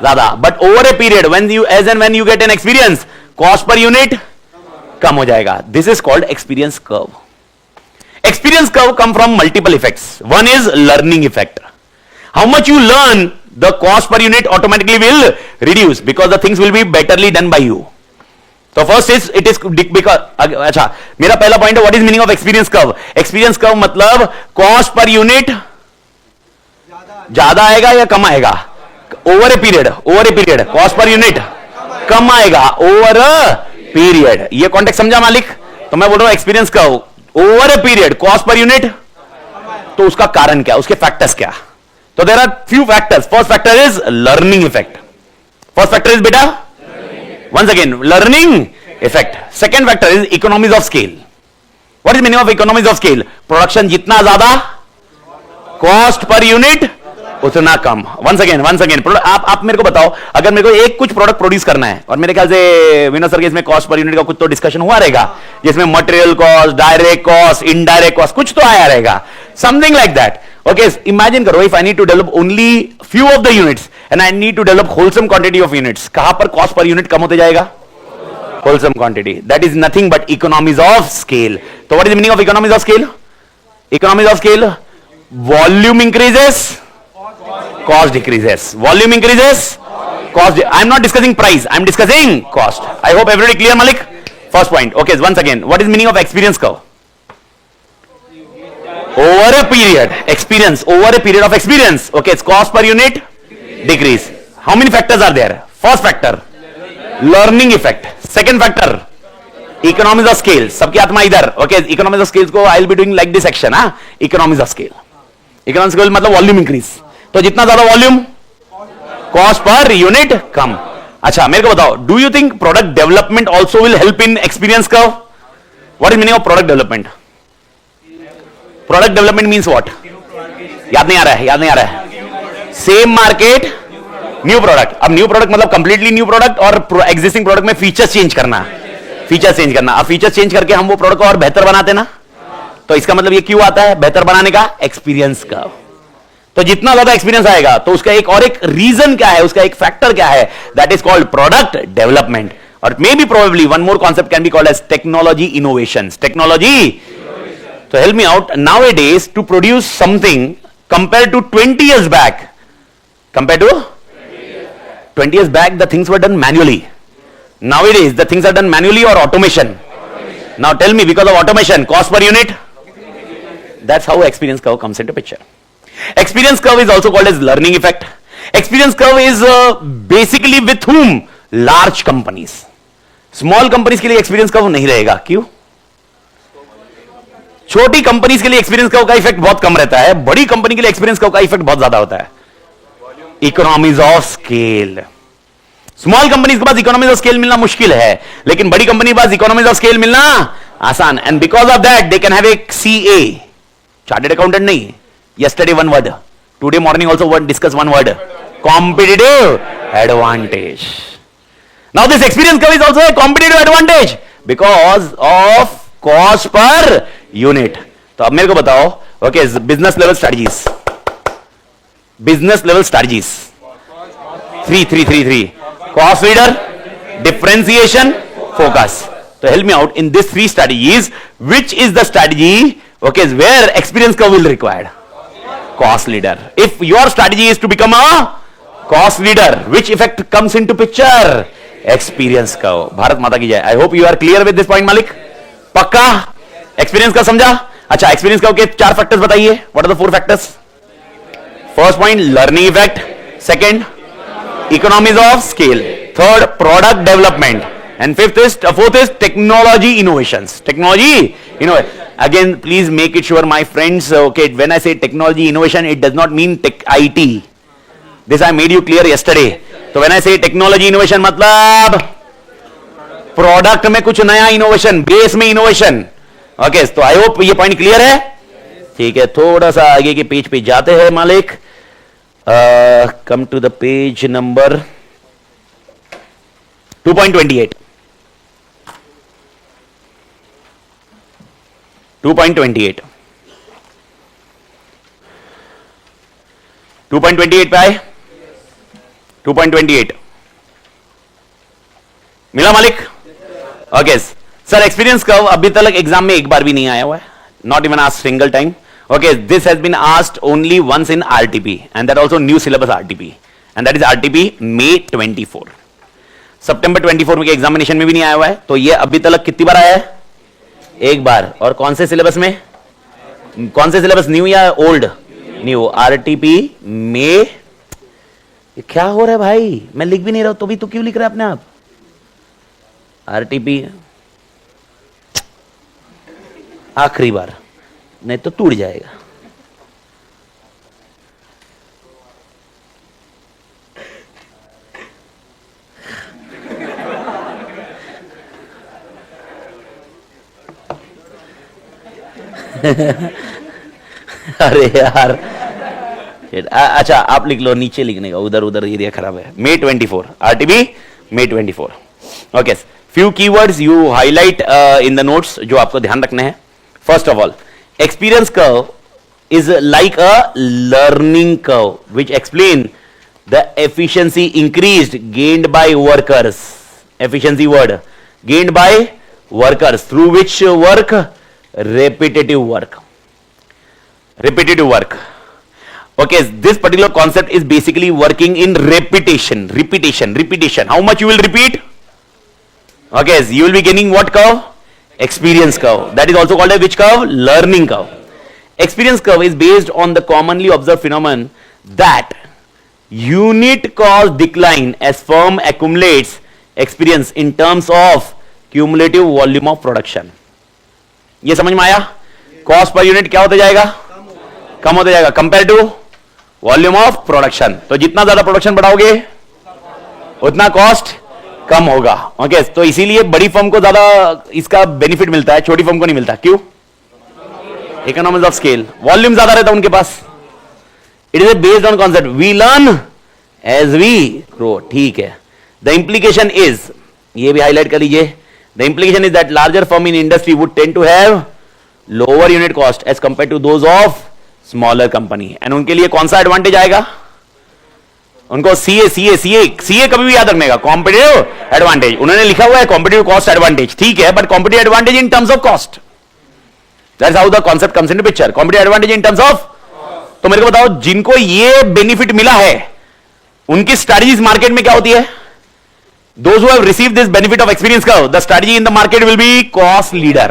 ज्यादा, but over a period when you get an experience, cost per unit कम हो जाएगा। This is called experience curve. Experience curve come from multiple effects. One is learning effect. How much you learn, the cost per unit automatically will reduce because the things will be betterly done by you. तो first is it is because, अच्छा मेरा पहला point है what is meaning of experience curve. Experience curve मतलब cost per unit ज्यादा आएगा या कम आएगा over a period cost per unit कम आएगा ओवर अ पीरियड. ये कॉन्टेक्स्ट समझा मालिक. तो मैं बोल रहा हूं experience curve over a period cost per unit, तो उसका कारण क्या, उसके फैक्टर्स क्या. तो there are few factors. First factor is learning effect. First factor is बेटा once again learning effect. Second factor is economies of scale. What is meaning of economies of scale? Production जितना ज्यादा cost per unit उतना कम. once again आप मेरे को बताओ, अगर मेरे को एक कुछ प्रोडक्ट प्रोड्यूस करना है और मेरे ख्याल से विनोद सर के इसमें कॉस्ट पर यूनिट का कुछ तो डिस्कशन हुआ रहेगा, जिसमें material cost, direct cost, indirect cost कुछ तो आया रहेगा, something like that. Okay, imagine करो if I need to develop only few of the units and I need to develop wholesome quantity of units, कहां पर कॉस्ट पर यूनिट कम होते जाएगा, wholesome quantity. That is nothing but economies of scale. तो what is the meaning of economies of scale? Economies of scale, volume increases, cost decreases. Volume increases, cost. I am not discussing price, I am discussing cost. I hope everybody clear, Malik. First point. Okay, once again, what is meaning of experience curve? Over a period, experience over a period of experience. Okay, it's cost per unit decrease. How many factors are there? First factor, learning effect. Second factor, economies of scale. सबकी आत्मा इधर. Okay, economies of scales को I will be doing like this section. Economies of scale. Economies of scale मतलब volume increase. तो जितना ज्यादा volume cost per unit कम. अच्छा मेरे को बताओ, do you think product development also will help in experience curve? What is meaning of product development? Product development means what? याद नहीं आ रहा है. Same market new product. अब न्यू प्रोडक्ट मतलब कंप्लीटली न्यू प्रोडक्ट और एग्जिस्टिंग प्रोडक्ट में features change करना. अब फीचर्स चेंज करके हम वो प्रोडक्ट को और बेहतर बनाते ना. तो इसका मतलब ये क्यों आता है बेहतर बनाने का? Experience curve. तो जितना ज्यादा एक्सपीरियंस आएगा तो उसका एक रीजन क्या है, उसका एक फैक्टर क्या है, that is called product development. और may be probably one more concept can be called as technology innovations. Technology. तो help me out. Nowadays to produce something compare to 20 years back, compare to 20 years back the things were done manually. Nowadays the things are done manually or automation. Now tell me, because of automation cost per unit, that's how experience curve comes into picture. Experience curve is also called as learning effect. Experience curve is basically with whom? Large companies. Small companies के लिए experience curve नहीं रहेगा. क्यों? छोटी companies के लिए experience curve का effect बहुत कम रहता है, बड़ी कंपनी के लिए experience curve का इफेक्ट बहुत ज्यादा होता है. Economies of scale. Small companies के पास इकोनॉमीज ऑफ स्केल मिलना मुश्किल है, लेकिन बड़ी कंपनी के पास इकोनॉमीज ऑफ स्केल मिलना आसान. And because of that they can have a CA, chartered accountant नहीं. Yesterday one word, today morning also one discuss one word, competitive advantage. Now this experience curve is also a competitive advantage because of cost per unit. तो अब मेरे को बताओ, okay, business level strategies. Business level strategies. Three. Cost leader, differentiation, focus. So help me out in these three strategies. Which is the strategy? Okay, where experience curve will required? Cost leader. If your strategy is to become a cost leader, which effect comes into picture? Experience curve. Bharat माता की जय. I hope you are clear with this point, Malik. पक्का? Experience का समझा? अच्छा, experience curve के 4 factors बताइए. What are the 4 factors? First point, learning effect. Second, economies of scale. Third, product development. And fourth is technology innovations. Technology innovation. Again, please make it sure, my friends, okay, when I say technology innovation, it does not mean tech IT. This I made you clear yesterday. So when I say technology innovation, मतलब product में कुछ नया innovation, base में innovation. Okay, तो I hope ये point clear है. ठीक है, थोड़ा सा आगे के पेज पे जाते हैं मालिक. Come to the page number 2.28. 2.28 पे आए. 2.28 मिला मालिक? ओके सर, एक्सपीरियंस कर्व अभी तक एग्जाम में एक बार भी नहीं आया हुआ है. Not even asked single time. Okay, this has been asked only once in RTP, and that also new syllabus RTP, and that is RTP May 24. सितंबर 24 में के एग्जामिनेशन में भी नहीं आया हुआ है। तो ये अभी तक कितनी बार आया है? एक बार। और कौन से सिलेबस में? कौन से सिलेबस, न्यू या ओल्ड? न्यू। आरटीपी में। ये क्या हो रहा है भाई, मैं लिख भी नहीं रहा तो भी तो क्यों लिख रहा है अपने आप? आरटीपी आखिरी बार, नहीं तो टूट जाएगा। अरे यार, अच्छा आप लिख लो, नीचे लिखने का, उधर उधर एरिया खराब है। May 24 RTB May 24। Okay, few keywords you highlight in the notes जो आपको ध्यान रखने हैं। First of all, experience curve is like a learning curve which explain the efficiency increased gained by workers. Efficiency word, gained by workers through which work, repetitive work. Okay, this particular concept is basically working in repetition. How much you will repeat? Okay, so you will be gaining what curve? Experience curve. That is also called a which curve? Learning curve. Experience curve is based on the commonly observed phenomenon that unit cost decline as firm accumulates experience in terms of cumulative volume of production. ये समझ में आया? Cost per unit क्या होता जाएगा? कम होता जाएगा compare to volume of production. तो जितना ज्यादा प्रोडक्शन बढ़ाओगे उतना कॉस्ट कम होगा। ओके, तो इसीलिए बड़ी फर्म को ज्यादा इसका बेनिफिट मिलता है, छोटी फर्म को नहीं मिलता। क्यों? इकोनॉमिक्स ऑफ स्केल, वॉल्यूम ज्यादा रहता है उनके पास। It is based on concept we learn as we grow. ठीक है, द इंप्लीकेशन इज, ये भी हाईलाइट कर लीजिए, the implication is that larger firm in industry would tend to have lower unit cost as compared to those of smaller company। and उनके लिए कौन सा एडवांटेज आएगा? उनको सीए कभी भी याद रखने का, कॉम्पिटिटिव एडवांटेज। उन्होंने लिखा हुआ है कॉम्पिटिटिव कॉस्ट एडवांटेज, ठीक है, but competitive advantage in terms of cost. That's how the concept comes into picture. Competitive advantage in terms of, तो मेरे को बताओ जिनको ये बेनिफिट मिला है उनकी स्ट्रैटेजीज मार्केट में क्या होती है? Those who have received this benefit of experience curve, the strategy in the market will be cost leader.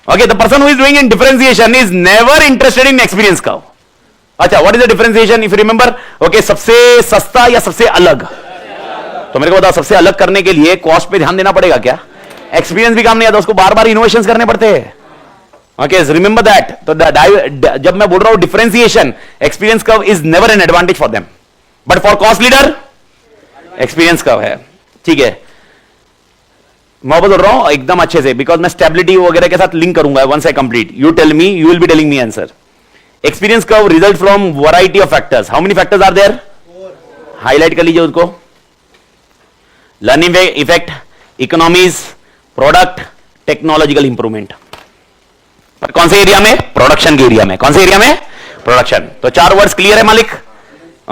Okay, the person who is doing in differentiation is never interested in experience curve. अच्छा, what is the differentiation? If you remember, okay, सबसे सस्ता या सबसे अलग? तो मेरे को बताओ सबसे अलग करने के लिए कॉस्ट पे ध्यान देना पड़ेगा क्या? एक्सपीरियंस भी काम नहीं आता, उसको बार बार इनोवेशंस करने पड़ते हैं। Okay, remember that. तो जब मैं बोल रहा हूं differentiation, experience curve is never an advantage for them, but for cost leader experience curve है। ठीक है, मैं बोल रहा हूं एकदम अच्छे से, बिकॉज मैं स्टेबिलिटी वगैरह के साथ लिंक करूंगा। Once I complete, you tell me, you will be telling me answer. Experience curve result from variety of factors. How many factors are there? Highlight कर लीजिए उसको। Learning effect, economies, product, technological improvement. पर कौन से area में? Production के area में। कौन से एरिया में? प्रोडक्शन। तो चार वर्ड्स क्लियर है मालिक?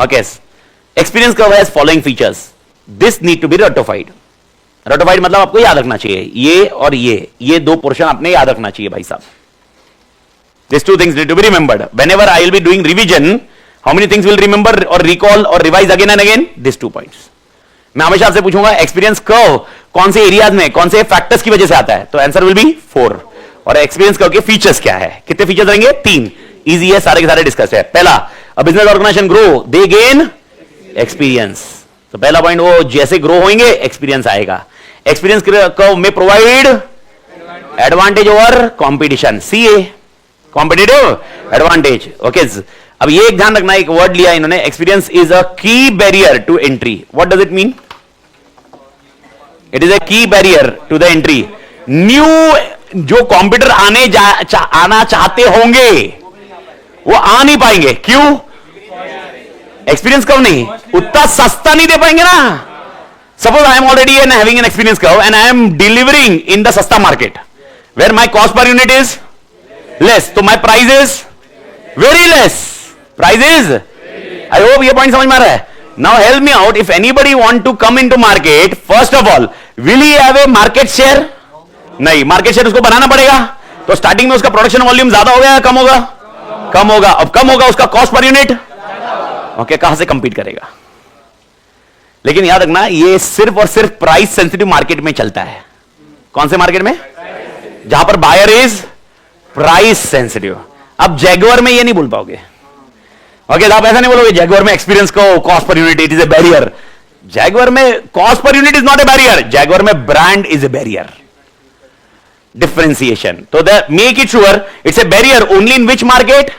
Okay, experience curve has following features, this need to be ratified. Ratified मतलब आपको याद रखना चाहिए, ये और ये दो पोर्शन आपने याद रखना चाहिए भाई साहब। This two things need to be remembered whenever I will be doing revision. How many things will remember और रिकॉल और revise again and again? This 2 points. मैं हमेशा आपसे पूछूंगा एक्सपीरियंस कर्व कौन से एरियाज में, कौन से फैक्टर्स की वजह से आता है? तो आंसर विल बी 4। और एक्सपीरियंस कर्व के फीचर्स क्या है? कितने फीचर्स रहेंगे? 3। इजी है, सारे के सारे डिस्कस है। पहला, a business organisation grow they gain experience. तो पहला पॉइंट, वो जैसे ग्रो होंगे एक्सपीरियंस आएगा। एक्सपीरियंस कर्व में provide advantage over competition, CA competitive advantage. Okay, अब ये एक ध्यान रखना, एक वर्ड लिया इन्होंने, experience is a key barrier to entry. What does it mean? It is a key barrier to the entry. New जो कॉम्पिटिटर आना चाहते होंगे वो आ नहीं पाएंगे। क्यों? एक्सपीरियंस कर्व नहीं, उतना सस्ता नहीं दे पाएंगे ना। Suppose I am already an having an experience curve and I am delivering in the सस्ता market where my cost per unit is less, तो my price is very less. Price is, I hope ये point समझ में आ रहा है। Now help me out, if anybody want to come into market, first of all will he have a market share? नहीं, market share उसको बनाना पड़ेगा। तो स्टार्टिंग में उसका प्रोडक्शन वॉल्यूम ज्यादा होगा या कम होगा? कम होगा। अब कम होगा उसका कॉस्ट पर यूनिट, ओके, कहां से कंपीट करेगा? लेकिन याद रखना ये सिर्फ और सिर्फ प्राइस सेंसिटिव मार्केट में चलता है। कौन से मार्केट में? जहां पर बायर इज प्राइस सेंसिटिव। अब जैगुआर में ये नहीं बोल पाओगे। ओके, आप ऐसा नहीं बोलोगे जैगुआर में एक्सपीरियंस को cost per unit it is a barrier. Jaguar में cost per unit is not a barrier, Jaguar में brand is a barrier. Differentiation, तो make it sure it's a barrier only in which market?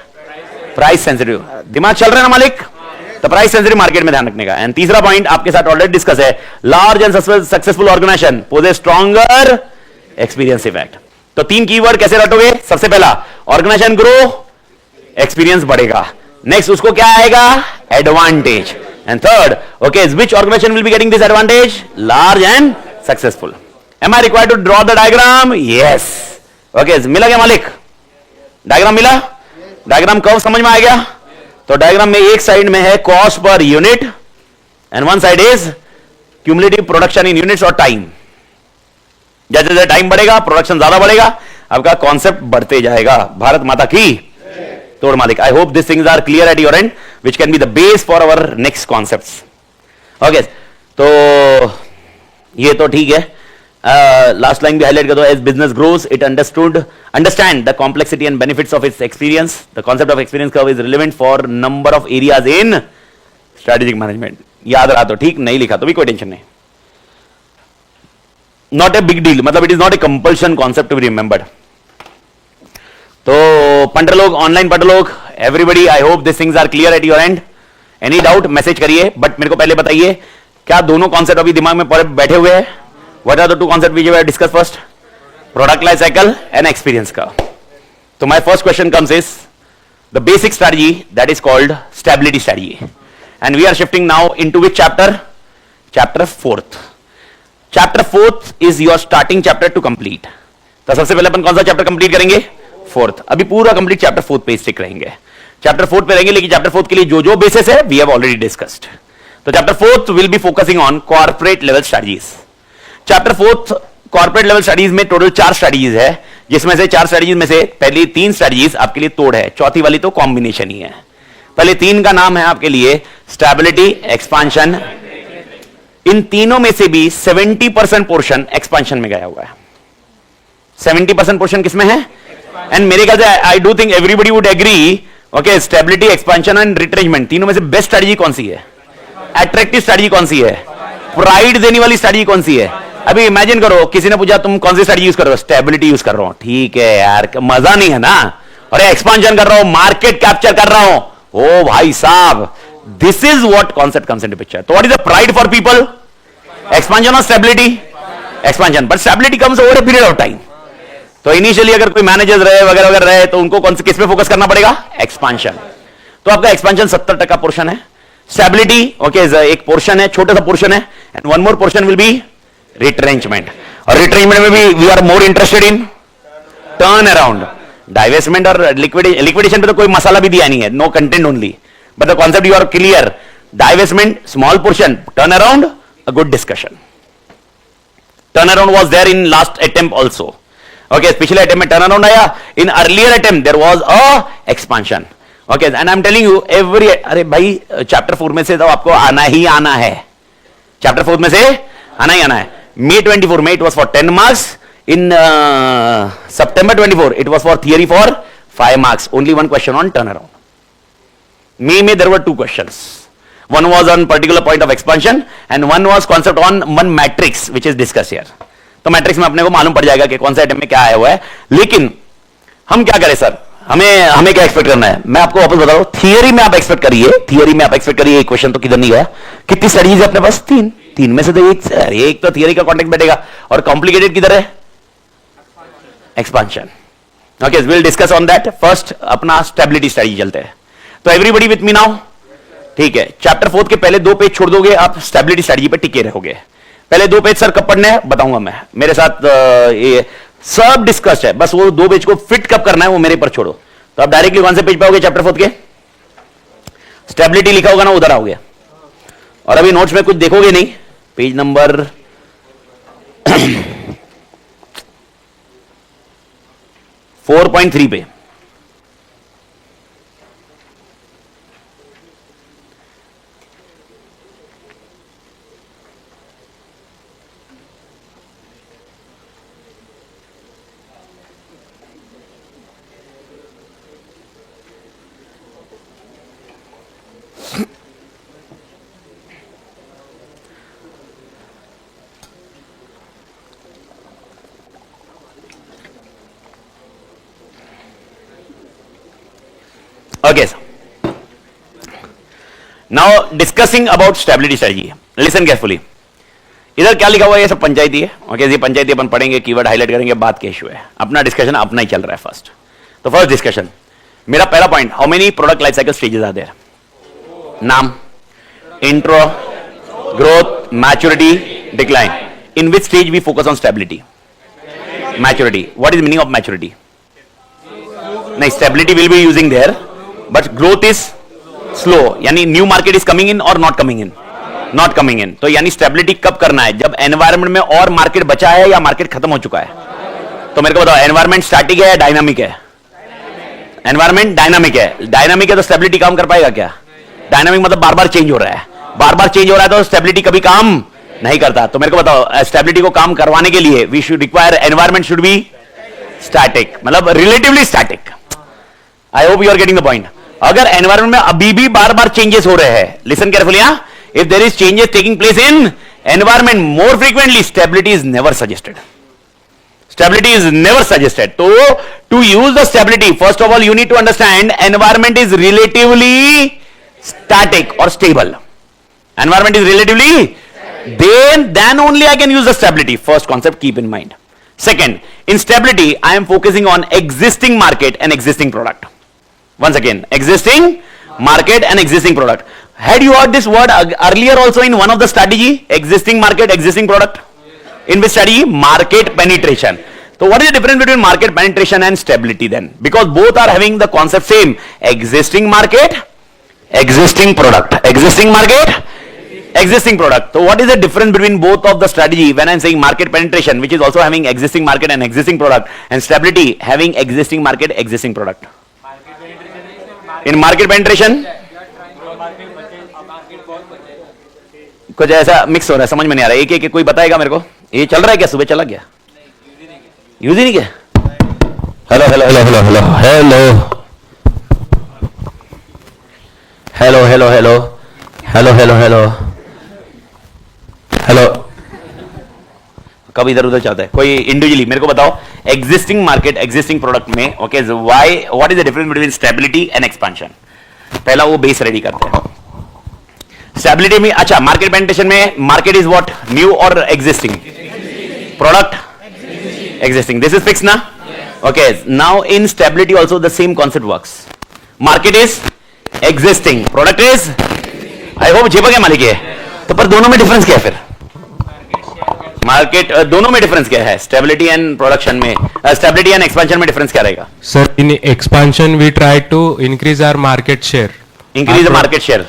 Price sensitive. दिमाग चल रहा है ना मालिक? तो प्राइस सेंसिटिव मार्केट में ध्यान रखने का। एंड तीसरा पॉइंट आपके साथ ऑलरेडी डिस्कस है, large and successful organisation pose a stronger experience effect. तो 3 कीवर्ड कैसे रटोगे? सबसे पहला ऑर्गेनाइजेशन ग्रो, एक्सपीरियंस बढ़ेगा। नेक्स्ट उसको क्या आएगा? Advantage. And third, okay, which organisation will be getting this advantage? Large and successful. Am I required to draw the diagram? Yes. Okay, मिला क्या मालिक? डायग्राम मिला? डायग्राम कर्व समझ में आ गया? तो डायग्राम में एक साइड में है cost per unit and one side is cumulative production in units और टाइम। जैसे जैसे टाइम बढ़ेगा प्रोडक्शन ज्यादा बढ़ेगा, आपका कॉन्सेप्ट बढ़ते जाएगा। भारत माता की तोड़ मालिक। I hope this things are clear at your end which can be the base for our next concepts. Okay, तो ये तो ठीक है। लास्ट लाइन भी हाईलाइट कर दो, as business grows it understand the complexity and benefits of its experience. The concept of experience curve is relevant for number of areas in strategic management. याद रहा तो ठीक, नहीं लिखा तो भी कोई टेंशन नहीं। नॉट ए बिग डील, मतलब it is not a compulsion concept to be remembered. तो पंटर लोग, ऑनलाइन पंटर लोग, everybody, I hope this things are clear at your end. Any doubt message करिए, बट मेरे को पहले बताइए क्या दोनों कॉन्सेप्ट अभी दिमाग में बैठे हुए हैं? What are the two concepts which we have discussed first? Product life cycle and experience curve. So my first question comes is the basic strategy that is called stability strategy. And we are shifting now into which chapter? Chapter 4th. Chapter 4th is your starting chapter to complete. तो सबसे पहले अपन कौन सा chapter complete करेंगे? 4th. अभी पूरा complete chapter 4th पे stick रहेंगे। चैप्टर 4th पे रहेंगे, लेकिन चैप्टर 4th के लिए जो जो बेसिस है we have already discussed. तो chapter 4th will be focusing on corporate level strategies. Chapter 4th corporate level studies में टोटल 4 स्टडीज है, जिसमें से 4 स्टडीज में से पहली 3 स्टडीज आपके लिए तोड़ है, चौथी वाली तो कॉम्बिनेशन ही है। पहले 3 का नाम है आपके लिए स्टेबिलिटी, एक्सपांशन। इन तीनों में से भी 70% पोर्शन एक्सपांशन में गया हुआ है। 70% पोर्शन किसमें है? एंड मेरे ख्याल से I do think everybody would agree, okay, stability, expansion and retrenchment, तीनों में से बेस्ट स्ट्रेटजी कौन सी है? अट्रैक्टिव स्ट्रेटजी कौन सी है? प्राइड देने वाली स्ट्रेटजी कौन सी है? अभी इमेजिन करो किसी ने पूछा तुम कौन सी स्ट्रेटजी यूज कर रहे हो? स्टेबिलिटी यूज कर रहा हूं। ठीक है यार, मजा नहीं है ना? अरे एक्सपांशन कर रहा हूं, मार्केट कैप्चर कर रहा हूं। ओ भाई साहब, this is what concept comes into picture. तो what is the pride for people? Expansion और stability? Expansion, but stability comes over a period of time. तो इनिशियली अगर कोई मैनेजर्स रहे वगैरह वगैरह रहे तो उनको कौन से किस पे फोकस करना पड़ेगा? एक्सपांशन। तो आपका एक्सपांशन 70% पोर्शन है, स्टेबिलिटी ओके एक पोर्शन है, छोटा सा पोर्शन है, and one more portion will be retrenchment. और रिट्रेंचमेंट में भी we are more interested in turn around. Divestment और लिक्विडेशन पे तो कोई मसाला भी दिया नहीं है, no content only, but the concept you are clear. Divestment small portion, turn around a good discussion. Turn around was there in last attempt also, okay, पिछले अटेम्प्ट में टर्न अराउंड आया, in earlier attempt there was a expansion, okay, and I am telling you every, अरे भाई chapter 4 में से तो आपको आना ही आना है, चैप्टर 4 में से आना ही आना है। May 24, May it was for 10 marks. In September 24, it was for theory for 5 marks. Only one question on turnaround. May there were 2 questions. One was on particular point of expansion and one was concept on one matrix which is discussed here. तो matrix में अपने को मालूम पड़ जाएगा कि कौन सा आइटम में क्या आया हुआ है। लेकिन हम क्या करें सर, हमें क्या एक्सपेक्ट करना है? मैं आपको वापस बता रहा हूं, थियरी में आप एक्सपेक्ट करिए, थियरी में आप एक्सपेक्ट करिए, एक क्वेश्चन तो किधर नहीं गया। कितनी स्टडीज है अपने पास? 3 में से तो एक तो थियरी का कॉन्टेक्ट बैठेगा, और कॉम्प्लिकेटेड किधर है? Expansion. Okay, will discuss on that. First अपना स्टेबिलिटी स्ट्रेटजी चलते हैं। तो एवरीबडी विथ मी नाउ, ठीक है। चैप्टर 4 के पहले 2 पेज छोड़ दोगे, आप स्टेबिलिटी स्ट्रेटजी पे टिके रहोगे। पहले 2 पेज सर कब पढ़ने हैं बताऊंगा मैं, मेरे साथ ये सब डिस्कस्ड है, बस वो 2 पेज को फिट कब करना है वो मेरे पर छोड़ो। तो आप डायरेक्टली कौन से पेज पे आओगे? चैप्टर 4 के स्टेबिलिटी लिखा होगा ना, उधर आओगे। और अभी नोट्स में कुछ देखोगे नहीं, पेज नंबर 4.3 पे। Okay, sir. Now discussing about stability strategy. Listen carefully. इधर क्या लिखा हुआ है? ये सब पंचायती है. ओके, ये पंचायती अपन पढ़ेंगे, कीवर्ड हाईलाइट करेंगे, बात क्या इशू है. अपना डिस्कशन अपना ही चल रहा है. फर्स्ट तो फर्स्ट डिस्कशन, मेरा पहला point, how many product life cycle stages are there? नाम, intro, growth, maturity, decline. In which stage we focus on stability? Maturity. What is meaning of maturity? नहीं, stability will be using there, but growth is slow, यानी new market is coming in और not coming in? Not coming in. तो यानी stability कब करना है? जब environment में और मार्केट बचा है या मार्केट खत्म हो चुका है? तो मेरे को बताओ, एनवायरमेंट स्टैटिक है या डायनामिक है? एनवायरमेंट डायनामिक है. डायनामिक है तो स्टेबिलिटी काम कर पाएगा क्या? डायनामिक मतलब बार बार चेंज हो रहा है. बार बार चेंज हो रहा है तो स्टेबिलिटी कभी काम नहीं करता. तो मेरे को बताओ, स्टेबिलिटी को काम करवाने के लिए we should require environment should be static, मतलब relatively static. I hope you are getting the point. अगर एनवायरमेंट में अभी भी बार बार चेंजेस हो रहे हैं, listen carefully, if there is changes taking place in environment more frequently, stability is never suggested. Stability is never suggested. So to use the stability, first of all you need to understand environment is relatively static or stable. Environment is relatively, then only I can use the stability. First concept, keep in mind. Second, in stability I am focusing on existing market and existing product. Once again, existing market and existing product. Had you heard this word earlier also in one of the strategy? Existing market, existing product. In which strategy? Market penetration. So what is the difference between market penetration and stability then? Because both are having the concept same. Existing market, existing product. Existing market, existing product. So what is the difference between both of the strategy when I am saying market penetration, which is also having existing market and existing product, and stability having existing market, existing product? In market penetration कुछ ऐसा mix हो रहा है, समझ में नहीं आ रहा है. एक कोई बताएगा मेरे को? ये चल रहा है क्या? सुबह चला गया? यूज ही नहीं किया. Hello hello hello hello hello hello hello hello hello hello hello hello hello. कब इधर उधर चाहता है कोई? इंडिविजुअली मेरे को बताओ, एग्जिस्टिंग मार्केट, एग्जिस्टिंग प्रोडक्ट में, okay, why, what is the difference between stability and expansion? पहला वो बेस रेडी करते हैं. स्टेबिलिटी में, अच्छा, मार्केट पेनिट्रेशन में मार्केट इज व्हाट? न्यू और existing? Product existing. This is fixed na? Okay, now in stability also the same concept works. Market is existing, product is, I hope जेब क्या मालिक है. तो पर दोनों में डिफरेंस क्या है फिर? मार्केट दोनों में डिफरेंस क्या है? स्टेबिलिटी एंड प्रोडक्शन में, स्टेबिलिटी एंड एक्सपेंशन में डिफरेंस क्या रहेगा? Sir, in expansion we try to increase our market share. Increase the market share.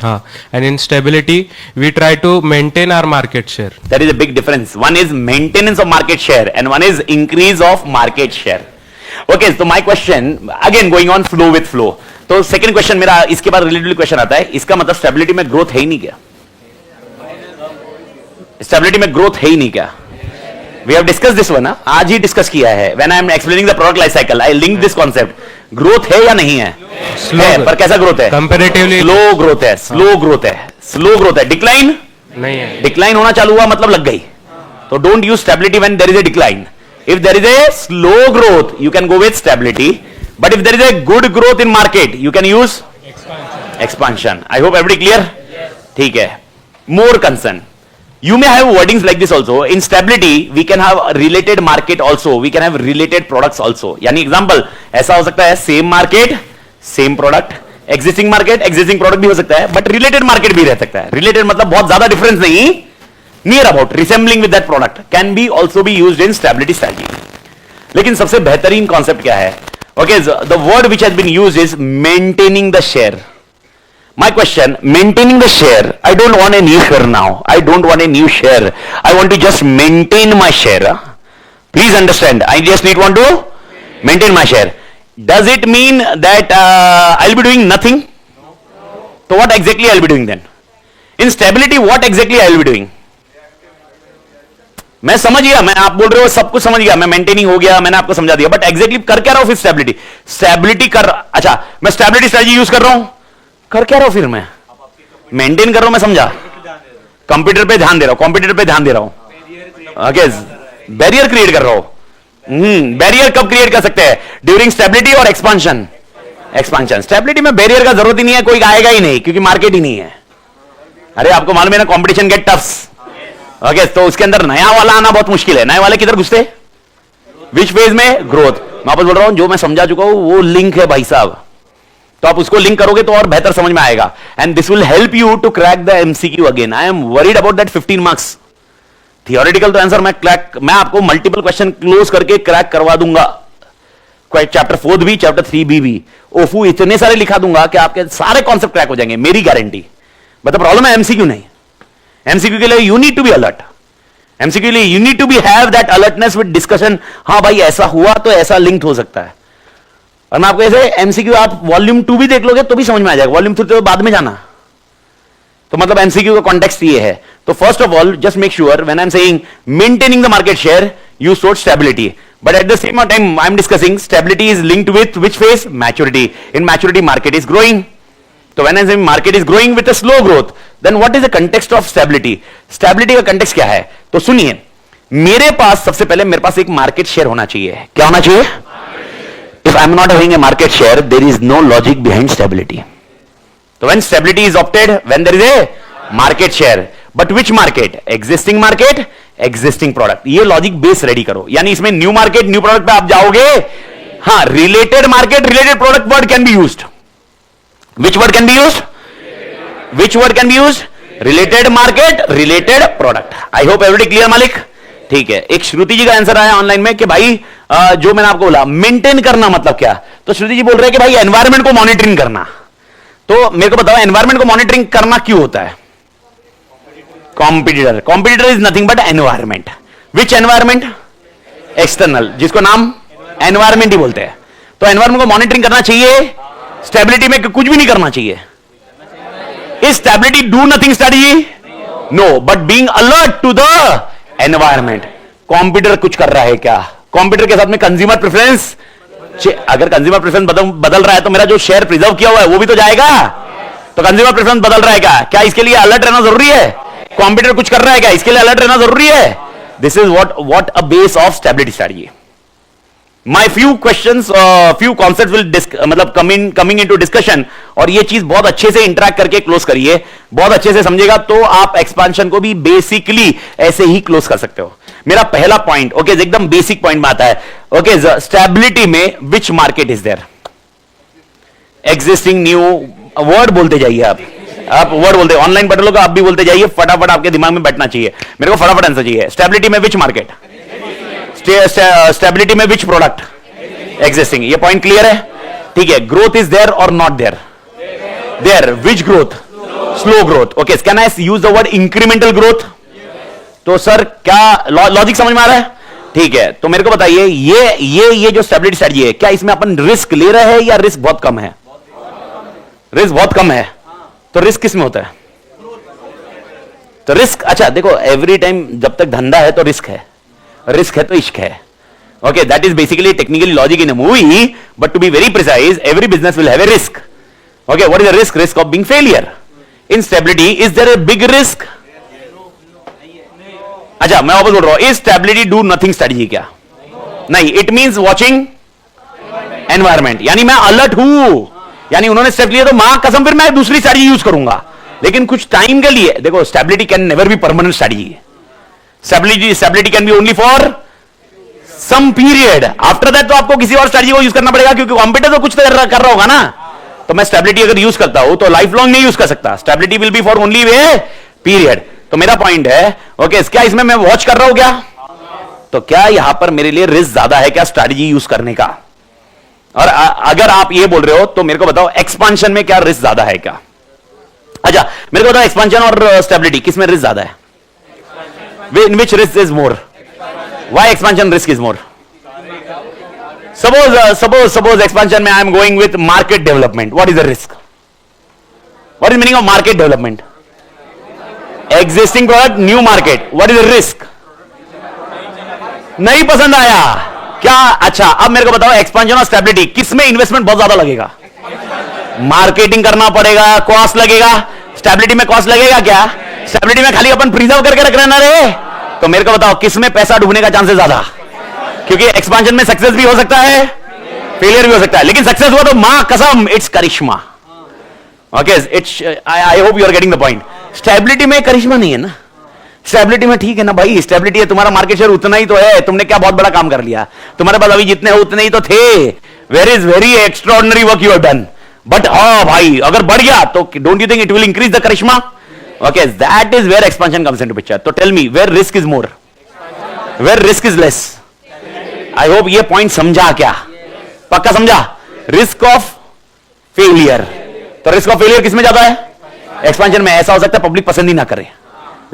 And in stability we try to maintain our market share. That is a big difference. One is maintenance of market share and one is increase of market share. Okay, so my question again going on flow with flow. तो second question मेरा इसके बाद related question आता है, इसका मतलब stability में growth है ही नहीं क्या? स्टेबिलिटी में ग्रोथ है ही नहीं क्या? We have discussed this one, आज ही डिस्कस किया है. When I am explaining the product life cycle, I link this concept. Growth है या नहीं है? है, पर कैसा ग्रोथ है? Comparatively स्लो ग्रोथ है, स्लो ग्रोथ है, स्लो ग्रोथ है. डिक्लाइन नहीं है. डिक्लाइन होना चालू हुआ मतलब लग गई. तो don't use stability when there is a decline. If there is a slow growth you can go with stability, but if there is a good growth in market you can use expansion. I hope everybody clear? ठीक है. More concern, you may have wordings like this also. In stability we can have related market also, we can have related products also. यानी example ऐसा हो सकता है, same market same product, existing market existing product भी हो सकता है, but related market भी रह सकता है. रिलेटेड मतलब बहुत ज्यादा डिफरेंस नहीं, near about, resembling with that product can be also be used in stability strategy. लेकिन सबसे बेहतरीन कॉन्सेप्ट क्या है? Okay, the word which has been used is maintaining the share. My question, maintaining the share, I don't want a new share now. I don't want a new share. I want to just maintain my share. Please understand, I just want to maintain my share. Does it mean that I'll be doing nothing? So what exactly I'll be doing then? In stability, what exactly I'll be doing? मैं समझ गया, मैं आप बोल रहे हो सब कुछ समझ गया, मैं मेंटेनिंग हो गया, मैंने आपको समझा दिया, बट एग्जैक्टली कर क्या रहा हूं फिर? स्टेबिलिटी, स्टेबिलिटी कर, अच्छा मैं स्टेबिलिटी स्ट्रेटजी यूज कर रहा हूं, कर क्या रहा हूं फिर? मैं मेंटेन कर रहा हूं, मैं समझा, कंप्यूटर पे ध्यान दे रहा हूं, कंप्यूटर पे ध्यान दे रहा हूं. ओके, बैरियर क्रिएट कर रहा हूं. बैरियर कब क्रिएट कर सकते हैं? ड्यूरिंग स्टेबिलिटी और एक्सपांशन? एक्सपांशन। स्टेबिलिटी में बैरियर का जरूरत ही नहीं है, कोई आएगा ही नहीं क्योंकि मार्केट ही नहीं है। अरे आपको मालूम है ना, कंपटीशन गेट टफ्स। ओके, तो उसके अंदर नया वाला आना बहुत मुश्किल है। नए वाले किधर घुसते? विच फेज में? ग्रोथ। मैं वापस बोल रहा हूं, जो मैं समझा चुका हूं वो लिंक है भाई साहब, तो आप उसको लिंक करोगे तो और बेहतर समझ में आएगा। And this will help you to crack the MCQ again. I am worried about that 15 marks. Theoretical तो आंसर मैं आपको मल्टीपल क्वेश्चन क्लोज करके क्रैक करवा दूंगा। चैप्टर 4 भी, चैप्टर 3 भी ओफू इतने सारे लिखा दूंगा कि आपके सारे कॉन्सेप्ट क्रैक हो जाएंगे, मेरी गारंटी। बट प्रॉब्लम है एमसीक्यू नहीं। एमसीक्यू के लिए you need to be alert. MCQ के लिए you need to be have that alertness with discussion. हाँ भाई ऐसा हुआ तो ऐसा लिंक्ड हो सकता है। और मैं आपको ऐसे एमसीक्यू आप वॉल्यूम 2 भी देख लोगे तो भी समझ में आ जाएगा। वॉल्यूम 3 तो बाद में जाना। तो मतलब एमसीक्यू का कॉन्टेक्स्ट ये है। तो first of all just make sure when I am saying maintaining the market share, you सोच stability. But at the same time, I am discussing stability is linked with which phase? Maturity. In maturity, market is growing. So when I say market is growing with a slow growth, then what is the context of stability? Stability का context क्या है? तो सुनिए, मेरे पास सबसे पहले मेरे पास एक market share होना चाहिए। क्या होना चाहिए? If I am not having a market share, there is no logic behind stability. So when stability is opted, when there is a market share, but which market? Existing market, existing product. ये logic base ready करो। यानी इसमें new market, new product पे आप जाओगे। हाँ, related market, related product word can be used. Which word can be used? Which word can be used? Related market, related product. I hope everybody clear मालिक? ठीक है। एक श्रुति जी का आंसर आया ऑनलाइन में कि भाई जो मैंने आपको बोला मेंटेन करना मतलब क्या? तो श्रुति जी बोल रहे हैं कि भाई एनवायरमेंट को मॉनिटरिंग करना। तो मेरे को बताओ एनवायरमेंट को मॉनिटरिंग करना क्यों होता है? Competitor. Competitor is nothing but environment. Which environment? External, जिसको नाम एनवायरमेंट ही बोलते हैं। तो एनवायरमेंट को मॉनिटरिंग करना चाहिए। स्टेबिलिटी में कुछ भी नहीं करना चाहिए। Is stability do nothing strategy? No, but being alert to the environment. Competitor कुछ कर रहा है क्या? कॉम्पिटिटर के साथ में कंज्यूमर प्रेफरेंस, अगर कंज्यूमर प्रेफरेंस बदल रहा है तो मेरा जो शेयर प्रिजर्व किया हुआ है वो भी तो जाएगा। तो कंज्यूमर प्रेफरेंस बदल रहा है क्या इसके लिए अलर्ट रहना जरूरी है? कॉम्पिटिटर कुछ कर रहा है क्या इसके लिए अलर्ट रहना जरूरी है? This is what a base of stability strategy. My few questions, few concept will मतलब कमिंग इनटू डिस्कशन। और ये चीज बहुत अच्छे से इंटरेक्ट करके क्लोज करिए। बहुत अच्छे से समझेगा तो आप एक्सपांशन को भी बेसिकली ऐसे ही क्लोज कर सकते हो। मेरा पहला पॉइंट ओके एकदम बेसिक पॉइंट में आता है। ओके, स्टेबिलिटी में which market is there? Existing, new, word बोलते जाइए आप वर्ड बोलते, ऑनलाइन पढ़ लोगे आप भी बोलते जाइए, फटाफट आपके दिमाग में बैठना चाहिए। मेरे को फटाफट आंसर चाहिए। स्टेबिलिटी में विच मार्केट? स्टेबिलिटी में विच प्रोडक्ट? एग्जिस्टिंग। ये पॉइंट क्लियर है? ठीक है। ग्रोथ इज देयर और not there? There. Which growth? Slow growth. Okay, can I use the word incremental growth? तो सर क्या लॉजिक समझ में आ रहा है? ठीक है, तो मेरे को बताइए ये जो स्टेबिलिटी स्ट्रेटजी है, क्या इसमें अपन रिस्क ले रहे हैं या रिस्क बहुत कम है? रिस्क बहुत कम है। तो रिस्क किस में होता है? तो रिस्क, अच्छा देखो, एवरी टाइम जब तक धंधा है तो रिस्क है, रिस्क है तो इश्क है। Okay, that is basically technically logic in a movie, but to be very precise, every business will have a risk. Okay, what is the risk? Risk of being failure. In stability is there a big risk? अच्छा, मैं वापस बोल रहा हूं, is stability do nothing strategy क्या? नहीं, it means watching environment. यानी मैं अलर्ट हूं, यानी उन्होंने स्टेप लिया तो मां कसम फिर मैं दूसरी स्ट्रेटजी यूज करूंगा, लेकिन कुछ टाइम के लिए। देखो, stability can never be permanent strategy. Stability can be only for some period. After that तो आपको किसी और स्ट्रेटजी को यूज करना पड़ेगा, क्योंकि कॉम्पिटिटर तो कुछ कर रहा होगा ना। तो मैं स्टेबिलिटी अगर यूज करता हूं तो लाइफ लॉन्ग नहीं यूज कर सकता। Stability will B for only way period. तो मेरा पॉइंट है, ओके, क्या इसमें मैं वॉच कर रहा हूं क्या? तो क्या यहां पर मेरे लिए रिस्क ज्यादा है क्या स्ट्रेटजी यूज करने का? और अगर आप ये बोल रहे हो तो मेरे को बताओ एक्सपांशन में क्या रिस्क ज्यादा है क्या? अच्छा, मेरे को बताओ एक्सपांशन और स्टेबिलिटी किस में रिस्क ज्यादा है? In which risk is more? Why expansion risk is more? Suppose expansion में I am going with market development, what is the risk? What is meaning of market development? Existing product, new market, what is the risk? नहीं पसंद आया क्या? अच्छा, अब मेरे को बताओ एक्सपांशन और स्टेबिलिटी किस में इन्वेस्टमेंट बहुत ज्यादा लगेगा? मार्केटिंग करना पड़ेगा, कॉस्ट लगेगा। स्टेबिलिटी में कॉस्ट लगेगा क्या? स्टेबिलिटी में खाली अपन प्रिजर्व करके रख रहे ना रे। तो मेरे को बताओ किस में पैसा डूबने का चांसेस ज्यादा? क्योंकि एक्सपांशन में सक्सेस भी हो सकता है, फेलियर भी हो सकता है, लेकिन सक्सेस हुआ तो मां कसम इट्स करिश्मा. Okay, it's I hope you are getting the point. Stability में करिश्मा नहीं है ना. स्टेबिलिटी में ठीक है ना भाई, स्टेबिलिटी है, तुम्हारा मार्केट शेयर उतना ही तो है, तुमने क्या बहुत बड़ा काम कर लिया, तुम्हारे पास अभी जितने हो उतने ही तो थे. Where is very extraordinary work you have done. But हाँ भाई, अगर बढ़ गया तो don't you think it will increase the करिश्मा? Okay, that is where expansion comes into picture. तो tell me, where risk is more, where risk is less? I hope ये point समझा. क्या पक्का समझा? Risk of failure. तो risk of failure किसमें ज्यादा है? एक्सपेंशन में. ऐसा हो सकता है पब्लिक पसंद ही ना करे,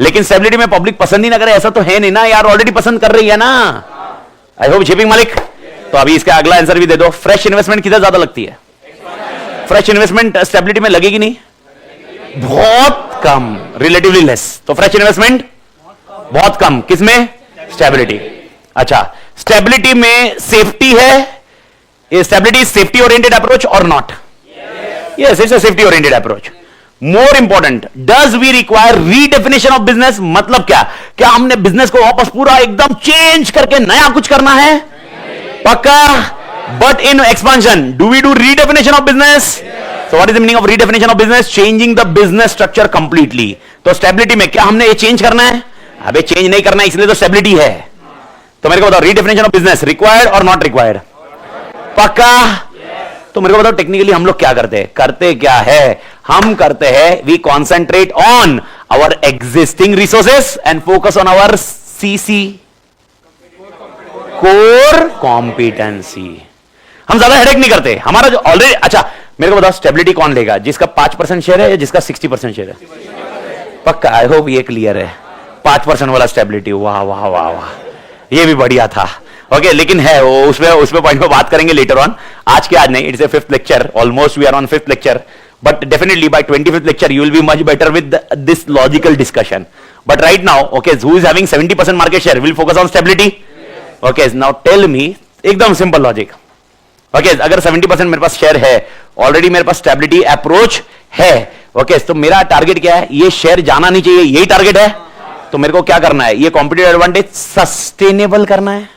लेकिन स्टेबिलिटी में पब्लिक पसंद ही ना करे ऐसा तो है नहीं ना यार, ऑलरेडी पसंद कर रही है ना. आई होप शिपिंग मालिक. तो अभी इसका अगला आंसर भी दे दो. फ्रेश इन्वेस्टमेंट किधर ज्यादा लगती है? फ्रेश इन्वेस्टमेंट स्टेबिलिटी में लगेगी नहीं, बहुत कम, रिलेटिवली लेस. तो फ्रेश इन्वेस्टमेंट बहुत कम, किसमें? स्टेबिलिटी. अच्छा, स्टेबिलिटी में सेफ्टी है. Stability is safety oriented approach और not? Yes, it's a safety oriented approach. More important, does we require redefinition of business? मतलब क्या हमने बिजनेस को वापस पूरा एकदम चेंज करके नया कुछ करना है? पक्का. But in expansion do we do redefinition of business? So what is the meaning of redefinition of business? Changing the business structure completely. तो स्टेबिलिटी में क्या हमने ये चेंज करना है? अबे चेंज नहीं करना है, इसलिए तो स्टेबिलिटी है. तो मेरे को बताओ, रीडेफिनेशन ऑफ बिजनेस रिक्वायर्ड और नॉट रिक्वायर्ड? पक्का. तो मेरे को बताओ, टेक्निकली हम लोग क्या करते क्या है? हम करते हैं, we concentrate on our existing resources and focus on our CC, core competency. हम ज्यादा हेडेक नहीं करते, हमारा जो ऑलरेडी. अच्छा मेरे को बताओ, स्टेबिलिटी कौन लेगा? जिसका 5% शेयर है या जिसका 60% शेयर है? पक्का. आई होप ये क्लियर है. 5% वाला स्टेबिलिटी. वाह वाह वाह वाह, ये भी बढ़िया था. ओके, लेकिन है वो, उसमें पॉइंट पे बात करेंगे लेटर ऑन. आज के आज नहीं, it's a 5th lecture, almost we are on 5th lecture. But definitely by 25th lecture you will be much better with this logical discussion. But right now, okay, who is having 70% market share will focus on stability. Okay, now tell me, एकदम simple logic. Okay, अगर 70% मेरे पास share है, already मेरे पास stability approach है. Okay, तो मेरा target क्या है? ये शेयर जाना नहीं चाहिए, यही टारगेट है. तो मेरे को क्या करना है? ये कॉम्पिटिटिव एडवांटेज सस्टेनेबल करना है.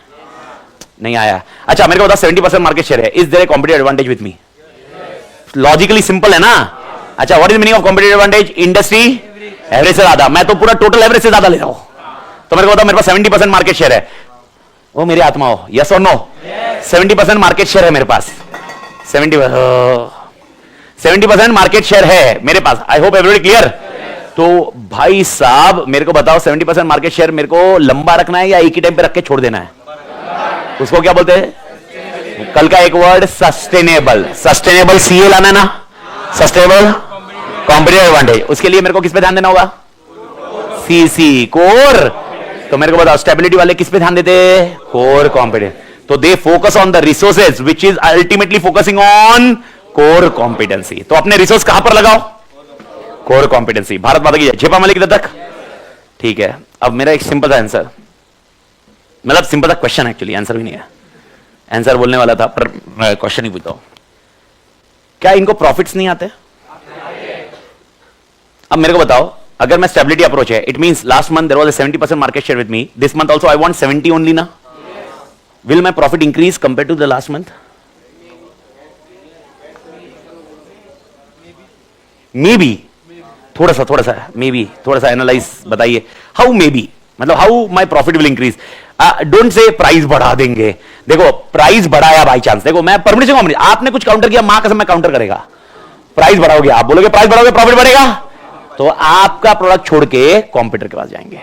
नहीं आया. अच्छा मेरे को बता, 70% मार्केट शेयर है, is there a competitive advantage with me? Logically simple है ना. अच्छा, what is meaning of competitive advantage? Industry average से ज्यादा. मैं तो पूरा टोटल एवरेज से ज्यादा ले रहा हूं. तो मेरे को बता, मेरे पास 70% मार्केट शेयर है. वो मेरी आत्मा हो, यस और नो? 70% मार्केट शेयर है मेरे पास. 70% मार्केट शेयर है मेरे पास. I hope everybody clear. तो भाई साहब मेरे को बताओ, 70% मार्केट शेयर मेरे को लंबा रखना है या एक ही टाइम पे रख के छोड़ देना है? उसको क्या बोलते हैं? कल का एक वर्ड, सस्टेनेबल. सस्टेनेबल सीए लाना ना, सस्टेनेबल कॉम्पिटिटिव एडवांटेज. उसके लिए मेरे को किस पे ध्यान देना होगा? CC, core. तो मेरे को बताओ, स्टेबिलिटी वाले किस पे ध्यान देते? Core competence. तो they focus on the resources which is ultimately focusing on core competency. तो अपने रिसोर्स कहां पर लगाओ? Core competency. भारत माता की जय. छिपा मालिक इधर तक ठीक है. अब मेरा एक सिंपल सा आंसर, मतलब सिंपल सा क्वेश्चन, एक्चुअली आंसर भी नहीं है, आंसर बोलने वाला था पर क्वेश्चन ही पूछता हूं. क्या इनको प्रॉफिट्स नहीं आते? अब मेरे को बताओ, अगर मैं स्टेबिलिटी अप्रोच है, it means last month there was a 70% market share with me, this month also I want 70 only ना. Will my profit increase compare to the last month? May be. थोड़ा सा मे बी, थोड़ा सा analyse बताइए. How may be, मतलब how my profit will increase. Don't say price बढ़ा देंगे. देखो प्राइस बढ़ाया बाई चांस, देखो मैं परमिशन कॉम्पिटिशन, आपने कुछ काउंटर किया, मां कसम मैं काउंटर करेगा. प्राइस बढ़ाओगे, आप बोलोगे प्राइस बढ़ाओगे प्रॉफिट बढ़ेगा, तो आपका प्रोडक्ट छोड़ के कॉम्पिटिटर के पास जाएंगे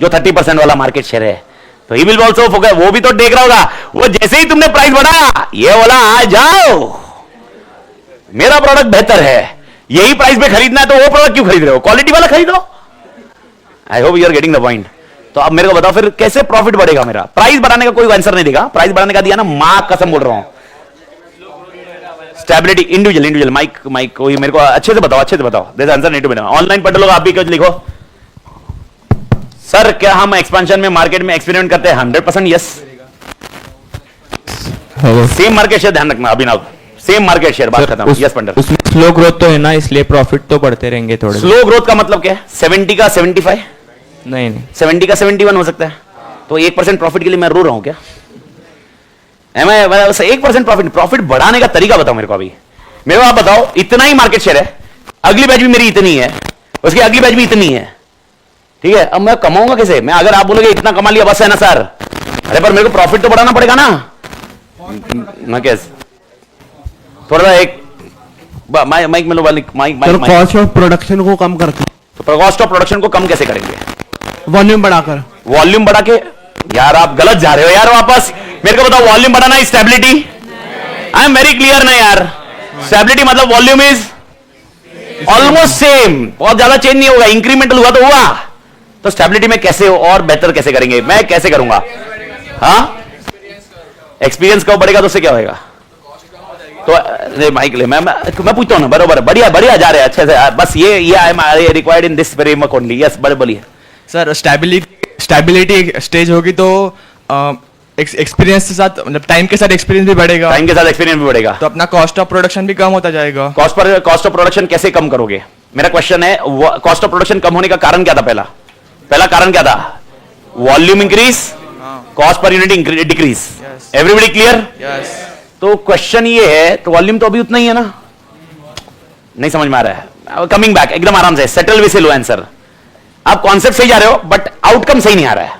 जो 30% वाला मार्केट शेयर है. तो ही विल आल्सो फोकस. वो भी तो देख रहा होगा, वो जैसे ही तुमने प्राइस बढ़ाया ये बोला आ जाओ मेरा प्रोडक्ट बेहतर है, यही प्राइस पे खरीदना है, तो वो प्रोडक्ट क्यों खरीद रहे हो? क्वालिटी वाला खरीदो. I hope you are getting the point. तो अब मेरे को बताओ फिर कैसे प्रॉफिट बढ़ेगा मेरा? प्राइस बढ़ाने का कोई आंसर नहीं देगा. प्राइस बढ़ाने का दिया ना, मां कसम बोल रहा हूं. स्टेबिलिटी इंडिविजुअल माइक कोई मेरे को अच्छे से बताओ. This answer need to be. Online पढ़ लो, आप भी कुछ लिखो. सर क्या हम एक्सपेंशन में मार्केट में एक्सपेरिमेंट करते हैं? 100% यस. सेम मार्केट शेयर, ध्यान रखना अभिनव, सेम मार्केट शेयर. बात खत्म. यस पंडित. उसमें स्लो ग्रोथ तो है ना, इसलिए प्रॉफिट तो बढ़ते रहेंगे थोड़े. स्लो ग्रोथ का मतलब क्या है? 70 का 75 नहीं 70 का 71 हो सकता है. तो 1% प्रॉफिट के लिए मैं रो रहा हूं क्या? 1% प्रॉफिट बढ़ाने का तरीका बताओ मेरे को अभी। मेरे को आप बताओ, इतना ही मार्केट शेयर है, अगली बैच भी मेरी इतनी है, उसकी अगली बैच भी इतनी है, ठीक है। अब मैं कमाऊंगा कैसे? मैं अगर आप बोलोगे इतना कमा लिया बस है ना सर, अरे पर मेरे को प्रॉफिट तो बढ़ाना पड़ेगा ना। मैं कैसे थोड़ा सा एक माइक में लो, माइक कॉस्ट ऑफ प्रोडक्शन को कम करके, तो कॉस्ट ऑफ प्रोडक्शन को कम कैसे करेंगे? वॉल्यूम बढ़ाकर। वॉल्यूम बढ़ा के? यार आप गलत जा रहे हो यार वापस। मेरे को बताओ, वॉल्यूम बढ़ाना stability? I am very clear ना यार, स्टेबिलिटी मतलब वॉल्यूम इज ऑलमोस्ट सेम, बहुत ज्यादा चेंज नहीं होगा, इंक्रीमेंटल हुआ तो हुआ। तो स्टेबिलिटी में कैसे और बेहतर कैसे करेंगे? मैं कैसे करूंगा? हाँ, एक्सपीरियंस कब बढ़ेगा तो उससे क्या होगा? तो माइक ले, मैं पूछता हूं ना, बरोबर, बढ़िया बढ़िया जा रहे हैं अच्छे से, बस ये I am required in this framework only. Yes, बड़े बोलिए सर। स्टेबिलिटी स्टेज होगी तो एक्सपीरियंस के साथ, मतलब टाइम के साथ एक्सपीरियंस भी बढ़ेगा, टाइम के साथ एक्सपीरियंस भी बढ़ेगा, तो अपना कॉस्ट ऑफ प्रोडक्शन भी कम होता जाएगा। कॉस्ट ऑफ प्रोडक्शन कैसे कम करोगे? मेरा क्वेश्चन है, कॉस्ट ऑफ प्रोडक्शन कम होने का कारण क्या था? पहला कारण क्या था? Volume increase, cost per unit decrease. Everybody clear? Yes. तो क्वेश्चन ये है, तो वॉल्यूम तो अभी उतना ही है ना? नहीं समझ में आ रहा है? कमिंग बैक, एकदम आराम से, सेटल विद लो आंसर। आप कॉन्सेप्ट सही जा रहे हो बट आउटकम सही नहीं आ रहा है।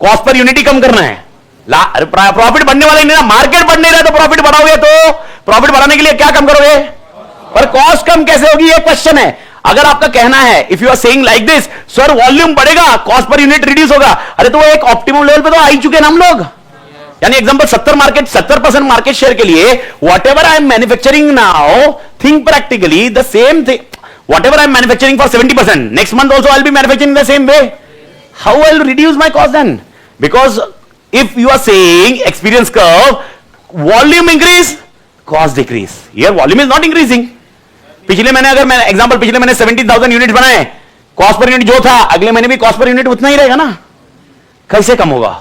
कॉस्ट पर यूनिट कम करना है, प्रॉफिट बढ़ने वाला ही नहीं ना, मार्केट बढ़ नहीं रहा तो प्रॉफिट बढ़ाओगे, तो प्रॉफिट बढ़ाने के लिए क्या कम करोगे? पर कॉस्ट कम कैसे होगी, ये क्वेश्चन है। अगर आपका कहना है, if you are saying like this, sir volume बढ़ेगा, कॉस्ट पर यूनिट रिड्यूस होगा, अरे तो वो एक ऑप्टिमम लेवल पे तो आ ही चुके हैं हम लोग। यानी एग्जांपल 70% मार्केट शेयर के लिए whatever I am manufacturing now, think practically the same thing, whatever I am manufacturing for 70%, next month also I will be manufacturing the same way. How I will reduce my cost then? Because if you are saying experience curve, volume increase, cost decrease. Here volume is not increasing. पिछले महीने अगर मैं example, पिछले महीने 70,000 unit बनाए, cost per unit जो था, अगले महीने भी कॉस्ट पर यूनिट उतना ही रहेगा ना। कैसे कम होगा?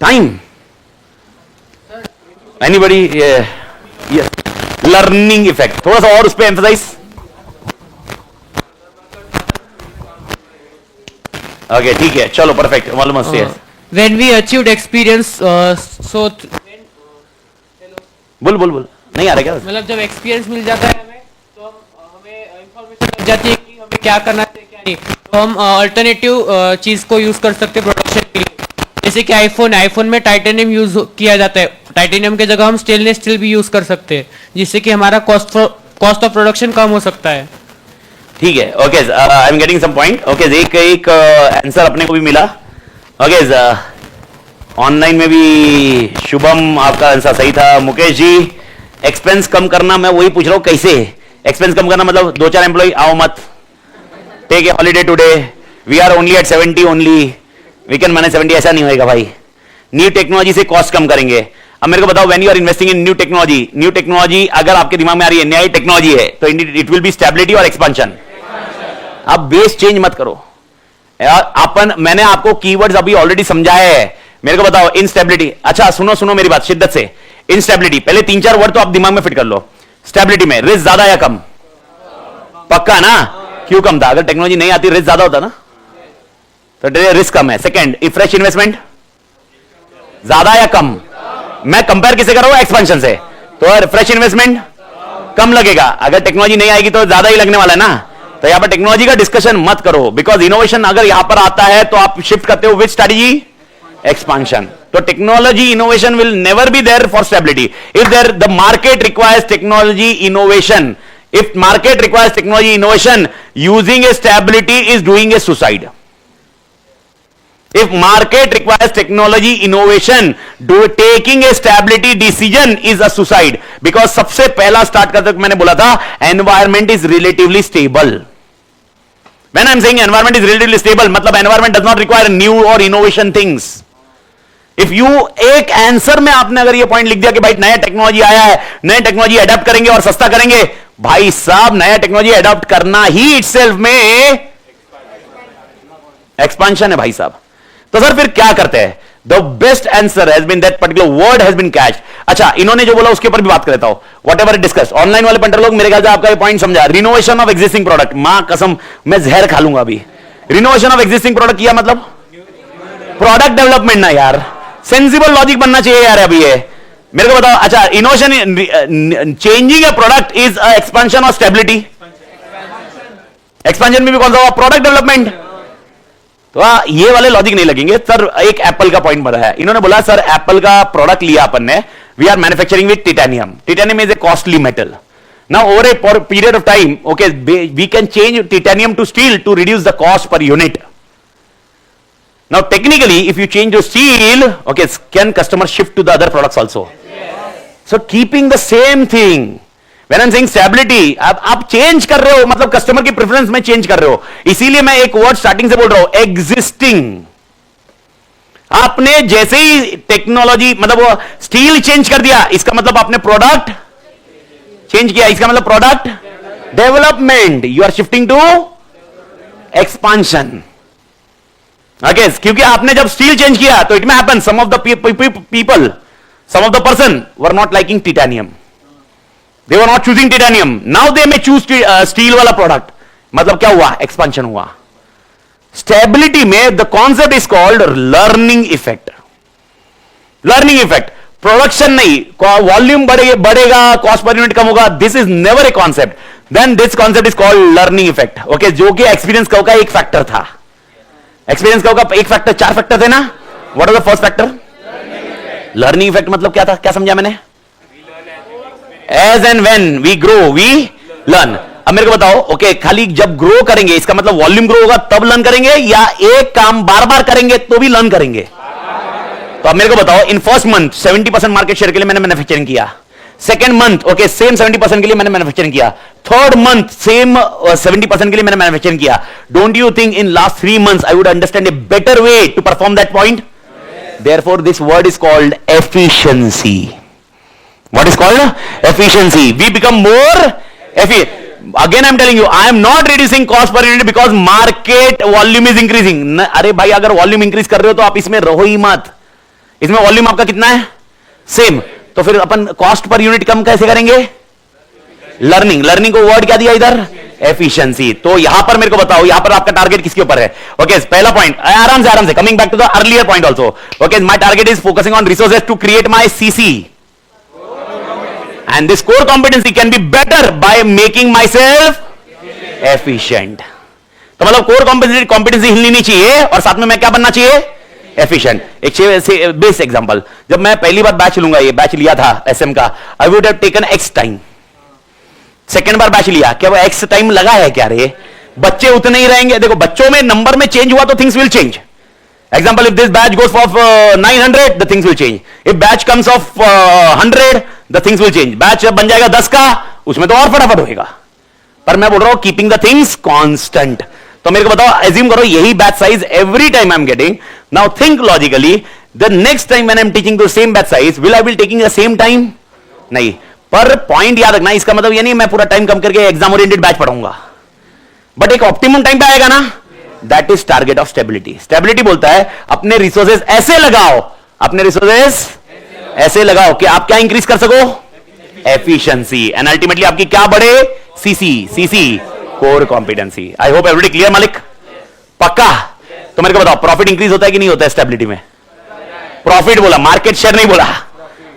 टाइम। एनीबडी? लर्निंग इफेक्ट, थोड़ा सा और उस पर एम्फसाइज। ओके ठीक है, चलो perfect, almost yes. When we achieved experience, बोल नहीं आ रहा क्या? मतलब जब एक्सपीरियंस मिल जाता है हमें, तो हमें इंफॉर्मेशन मिल जाती है कि हमें क्या करना चाहिए क्या नहीं, तो हम अल्टरनेटिव चीज को यूज कर सकते हैं प्रोडक्शन के लिए। जैसे कि आईफोन में टाइटेनियम यूज किया जाता है, टाइटेनियम के जगह हम स्टेनलेस स्टील भी यूज कर सकते हैं, जिससे कि हमारा कॉस्ट ऑफ प्रोडक्शन कम हो सकता है। ठीक है, okay, I am getting some point. Okay, एक आंसर अपने को भी मिला। ओके, ऑनलाइन में भी शुभम आपका आंसर सही था। मुकेश जी, एक्सपेंस कम करना, मैं वही पूछ रहा हूं कैसे एक्सपेंस कम करना? मतलब 2-4 एम्प्लॉय आओ मत, take a holiday today, we are only at 70 only, we can manage 70, ऐसा नहीं होएगा भाई। न्यू टेक्नोलॉजी से कॉस्ट कम करेंगे। अब मेरे को बताओ, when you are investing in new technology अगर आपके दिमाग में आ रही है नई टेक्नोलॉजी है, तो इट विल बी स्टेबिलिटी और एक्सपेंशन। आप बेस चेंज मत करो यार। मैंने आपको कीवर्ड्स अभी ऑलरेडी समझाया है। मेरे को बताओ, इनस्टेबिलिटी, अच्छा सुनो मेरी बात शिद्दत से। इनस्टेबिलिटी, पहले 3-4 वर्ड तो आप दिमाग में फिट कर लो। स्टेबिलिटी में रिस्क ज्यादा या कम? पक्का ना? क्यों कम था? अगर टेक्नोलॉजी नहीं आती रिस्क ज्यादा होता ना, तो रिस्क कम है। सेकंड, फ्रेश इन्वेस्टमेंट ज्यादा या कम? मैं कंपेयर किसे कर रहा हूं? एक्सपेंशन से, तो फ्रेश इन्वेस्टमेंट कम लगेगा। अगर टेक्नोलॉजी नहीं आएगी तो ज्यादा ही लगने वाला है ना। तो यहां पर टेक्नोलॉजी का डिस्कशन मत करो, बिकॉज इनोवेशन अगर यहां पर आता है तो आप शिफ्ट करते हो विच स्ट्रेटजी? एक्सपांशन। तो technology innovation will never be there for stability. If there the market requires technology innovation, if market requires technology innovation, using a stability is doing a suicide. If market requires technology innovation, taking a stability decision is a suicide. Because सबसे पहला start करते वक्त मैंने बोला था environment is relatively stable. When I'm saying environment is relatively stable, मतलब environment does not require new or innovation things. If you एक answer में आपने अगर ये पॉइंट लिख दिया कि भाई नया टेक्नोलॉजी आया है, नए टेक्नोलॉजी अडॉप्ट करेंगे और सस्ता करेंगे, भाई साहब नया टेक्नोलॉजी अडॉप्ट करना ही इटसेल्फ में एक्सपेंशन है भाई साहब। तो सर फिर क्या करते हैं? The best answer has been that particular word has been catched. अच्छा, इन्होंने जो बोला उसके ऊपर भी बात कर लेता हूं। वॉट एवर डिस्कस, ऑनलाइन वाले पंटर लोग मेरे ख्याल से आपका ये पॉइंट समझा। रिनोवेशन ऑफ एक्जिस्टिंग प्रोडक्ट, मां कसम मैं जहर खा लूंगा अभी। रिनोवेशन ऑफ एक्जिस्टिंग प्रोडक्ट किया मतलब प्रोडक्ट डेवलपमेंट ना यार, सेंसिबल लॉजिक बनना चाहिए यार अभी ये। मेरे को बताओ, अच्छा innovation changing A product is expansion और स्टेबिलिटी? एक्सपेंशन में भी कौन सा हुआ? Product development. तो ये वाले लॉजिक नहीं लगेंगे सर। एक एप्पल का पॉइंट बताया इन्होंने, बोला सर एप्पल का प्रोडक्ट लिया अपन ने, we are manufacturing with titanium. Titanium is a costly metal. Now over a period of time, okay, we can change titanium to steel to reduce the cost per unit. Now technically if you change to steel, okay, can customers shift to the other products also? Yes. So keeping the same thing, when I'm saying stability, आप change कर रहे हो, मतलब customer की preference में change कर रहे हो। इसीलिए मैं एक वर्ड स्टार्टिंग से बोल रहा हूं, एग्जिस्टिंग। आपने जैसे ही टेक्नोलॉजी, मतलब वो स्टील चेंज कर दिया, इसका मतलब आपने प्रोडक्ट चेंज किया, इसका मतलब product development. You are shifting to expansion. Okay, क्योंकि आपने जब स्टील चेंज किया तो इट में happen some of the people, some of the person were not liking titanium, they were not choosing titanium, now they may choose steel वाला product. मतलब क्या हुआ? एक्सपांशन हुआ। स्टेबिलिटी में the concept is called learning effect. Learning effect, production नहीं, volume बढ़ेगा, cost per unit कम होगा, this is never a concept. Then this concept is called learning effect. Okay, जो कि एक्सपीरियंस का एक फैक्टर था। एक्सपीरियंस का एक फैक्टर, 4 फैक्टर थे ना। What are the first factor? Learning effect मतलब क्या था? क्या समझा मैंने? As and when we grow we learn. अब मेरे को बताओ, ओके, खाली जब ग्रो करेंगे इसका मतलब वॉल्यूम ग्रो होगा तब लर्न करेंगे, या एक काम बार बार करेंगे तो भी लर्न करेंगे? तो अब मेरे को बताओ, in first month 70% market share के लिए मैंने मैन्युफैक्चरिंग किया, सेकेंड मंथ ओके सेम 70% के लिए मैंने मैन्युफैक्चरिंग किया, थर्ड मंथ सेम 70% के लिए मैंने मैन्युफैक्चरिंग किया। Don't you think in last 3 months I would understand a better way to perform that point? Therefore this word is called efficiency. What is called efficiency? We become more efficient. Again I'm telling you, I am not reducing cost per unit because market volume is increasing. अरे भाई, अगर volume increase कर रहे हो तो आप इसमें रहो ही मत। इसमें वॉल्यूम आपका कितना है? सेम। तो फिर अपन कॉस्ट पर यूनिट कम कैसे करेंगे? लर्निंग। लर्निंग को वर्ड क्या दिया इधर? एफिशिएंसी। तो यहां पर मेरे को बताओ, यहां पर आपका टारगेट किसके ऊपर है? ओके, पहला पॉइंट, आराम से coming back to the earlier point also. Okay, my target is focusing on resources to create my CC, and this core competency can be better by making myself efficient. तो मतलब core competency हिलनी नहीं चाहिए और साथ में मैं क्या बनना चाहिए? एफिशिएंट। एक बेस एग्जांपल, जब मैं पहली बार बैच लूंगा, ये बैच लिया था एसएम का, I would have taken x time. Second bar batch लिया, क्या वो एक्स टाइम लगा है क्या? रे बच्चे उतने ही रहेंगे। देखो, बच्चों में नंबर में चेंज हुआ तो things will change. Example, if this batch goes for 900 the things will change. If batch comes of 100 the things will change. Batch बन जाएगा 10 का, उसमें तो और फटाफट होएगा। पर मैं बोल रहा हूं कीपिंग द थिंग्स कांस्टेंट। तो मेरे को बताओ, एज्यूम करो यही batch size every time I am getting. Now think logically, the next time when I am teaching the same batch size, will I be taking the same time? नहीं। पर point याद रखना, इसका मतलब ये नहीं मैं पूरा टाइम कम करके एग्जाम ओरिएंटेड बैच पढ़ाऊंगा, बट एक ऑप्टिमम टाइम पे आएगा ना। That is target of stability. Stability बोलता है अपने रिसोर्सेज ऐसे लगाओ, अपने रिसोर्सेज ऐसे लगाओ कि आप क्या इंक्रीज कर सको? एफिशिएंसी। एंड अल्टीमेटली आपकी क्या बढ़े? CC, core competency. आई होप एवरीबॉडी क्लियर मालिक? पक्का? तो मेरे को बताओ, प्रॉफिट इंक्रीज होता है कि नहीं होता है स्टेबिलिटी में? प्रॉफिट बोला, मार्केट शेयर नहीं बोला।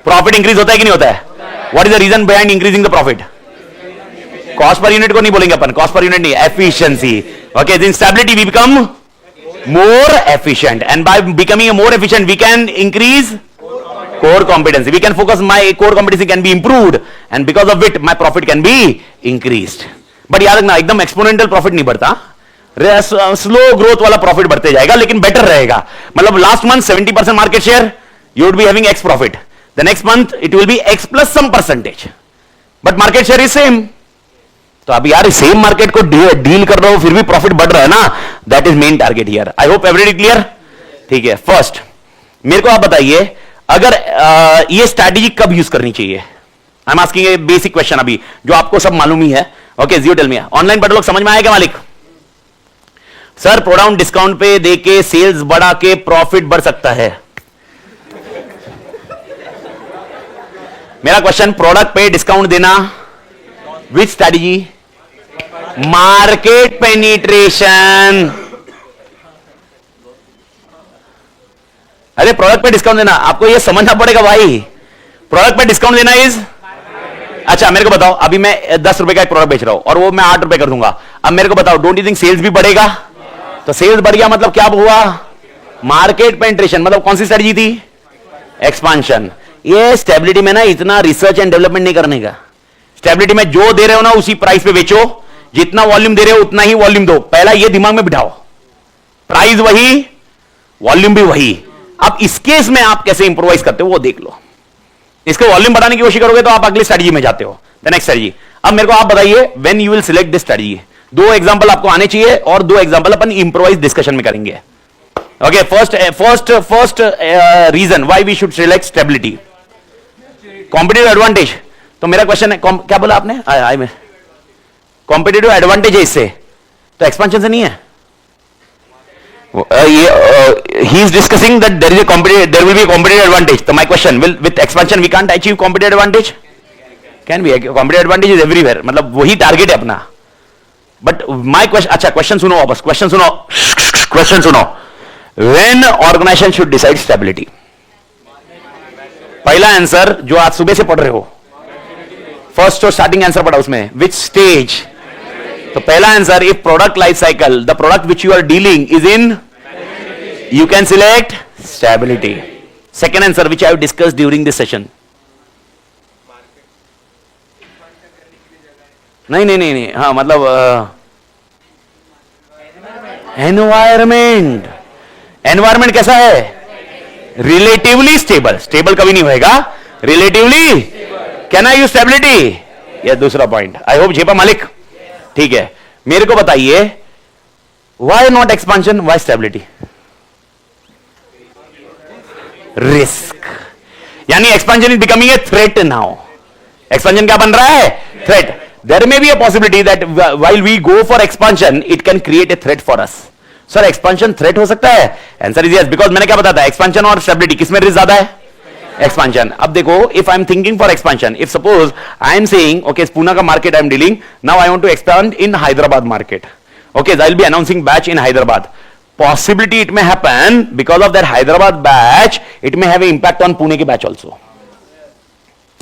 प्रॉफिट इंक्रीज होता है कि नहीं होता है? What is the reason behind increasing the profit? Cost per unit को नहीं बोलेंगे अपन, कॉस्ट पर यूनिट नहीं, efficiency. Okay, in stability we become more efficient, and by becoming more efficient we can increase core competency. We can focus, my core competency can be improved, and because of it my profit can be increased. But याद रखना, एकदम exponential profit नहीं बढ़ता, slow growth वाला profit बढ़ते जाएगा, लेकिन better रहेगा। मतलब last month 70% market share, you would be having X profit. The next month it will be X plus some percentage, but market share is same. तो अब यार सेम मार्केट को डील कर रहा हो फिर भी प्रॉफिट बढ़ रहा है ना, that is main target here. I hope everybody clear? ठीक है। फर्स्ट मेरे को आप बताइए, अगर ये स्ट्रैटेजी कब यूज करनी चाहिए? I am asking a basic question अभी, जो आपको सब मालूम ही है। Okay, you tell me. Online पर लोग समझ में आएगा मालिक? सर प्रोडक्ट डिस्काउंट पे देके सेल्स बढ़ा के प्रॉफिट बढ़ सकता है। मेरा क्वेश्चन, प्रोडक्ट पे डिस्काउंट देना विच स्ट्रैटेजी? Market penetration. अरे प्रोडक्ट पे डिस्काउंट देना, आपको ये समझना पड़ेगा भाई, प्रोडक्ट पे डिस्काउंट देना इज, अच्छा मेरे को बताओ, अभी मैं 10 रुपए का एक प्रोडक्ट बेच रहा हूं और वो मैं 8 रुपए कर दूंगा, अब मेरे को बताओ डोंट यू थिंक सेल्स भी बढ़ेगा? तो सेल्स बढ़ गया मतलब क्या हुआ? मार्केट पेंट्रेशन, मतलब कौन सी स्ट्रेटजी थी? एक्सपांशन। ये स्टेबिलिटी में ना इतना रिसर्च एंड डेवलपमेंट नहीं करने का, स्टेबिलिटी में जो दे रहे हो ना उसी प्राइस पे बेचो, जितना वॉल्यूम दे रहे हो उतना ही वॉल्यूम दो, पहला ये दिमाग में बिठाओ, प्राइस वही वॉल्यूम भी वही। अब इस केस में आप कैसे इंप्रोवाइज करते हो वो देख लो, इसके वॉल्यूम बढ़ाने की कोशिश करोगे तो आप अगली स्ट्रेटजी में जाते हो, द नेक्स्ट स्ट्रेटजी। अब मेरे को आप बताइए when you will select this strategy, 2 example आपको आने चाहिए और 2 एग्जांपल अपन इंप्रोवाइज डिस्कशन में करेंगे। Okay, first reason why we should select stability, competitive advantage. तो मेरा क्वेश्चन है, क्या बोला आपने? आई में कॉम्पिटिटिव एडवांटेज है इससे, तो एक्सपेंशन से नहीं है। He is discussing that there will be a competitive advantage. So my question, with expansion we can't achieve competitive advantage? Can be, competitive advantage is everywhere. मतलब वही टारगेट है अपना। But my question, अच्छा question सुनो वापस, question सुनो। When organization should decide stability? पहला answer जो आज सुबह से पढ़ रहे हो, फर्स्ट और स्टार्टिंग आंसर पढ़ा उसमें, which stage? तो पहला answer, if product life cycle the product which you are dealing is in, you can select stability. Second answer which I have discussed during this session, नहीं, हाँ मतलब environment. Environment कैसा है? Relatively stable, stable कभी नहीं होएगा, relatively. Can I use stability? यह दूसरा पॉइंट। आई होप जेपा मालिक ठीक है। मेरे को बताइए why not expansion, why stability? Risk, यानी expansion is becoming a threat now. Expansion क्या बन रहा है? Threat. There may be a possibility that while we go for expansion it can create a threat for us. Sir expansion threat हो सकता है? Answer is yes, because मैंने क्या बताया था, एक्सपांशन और स्टेबिलिटी किसमें रिस्क ज्यादा है? एक्सपांशन। अब देखो, if I am thinking for expansion, if suppose I am saying okay Pune का market I am dealing, now I want to expand in Hyderabad market, okay I will be announcing batch in Hyderabad. Possibility it may happen because of that Hyderabad batch, it may have an impact on Pune ki batch also.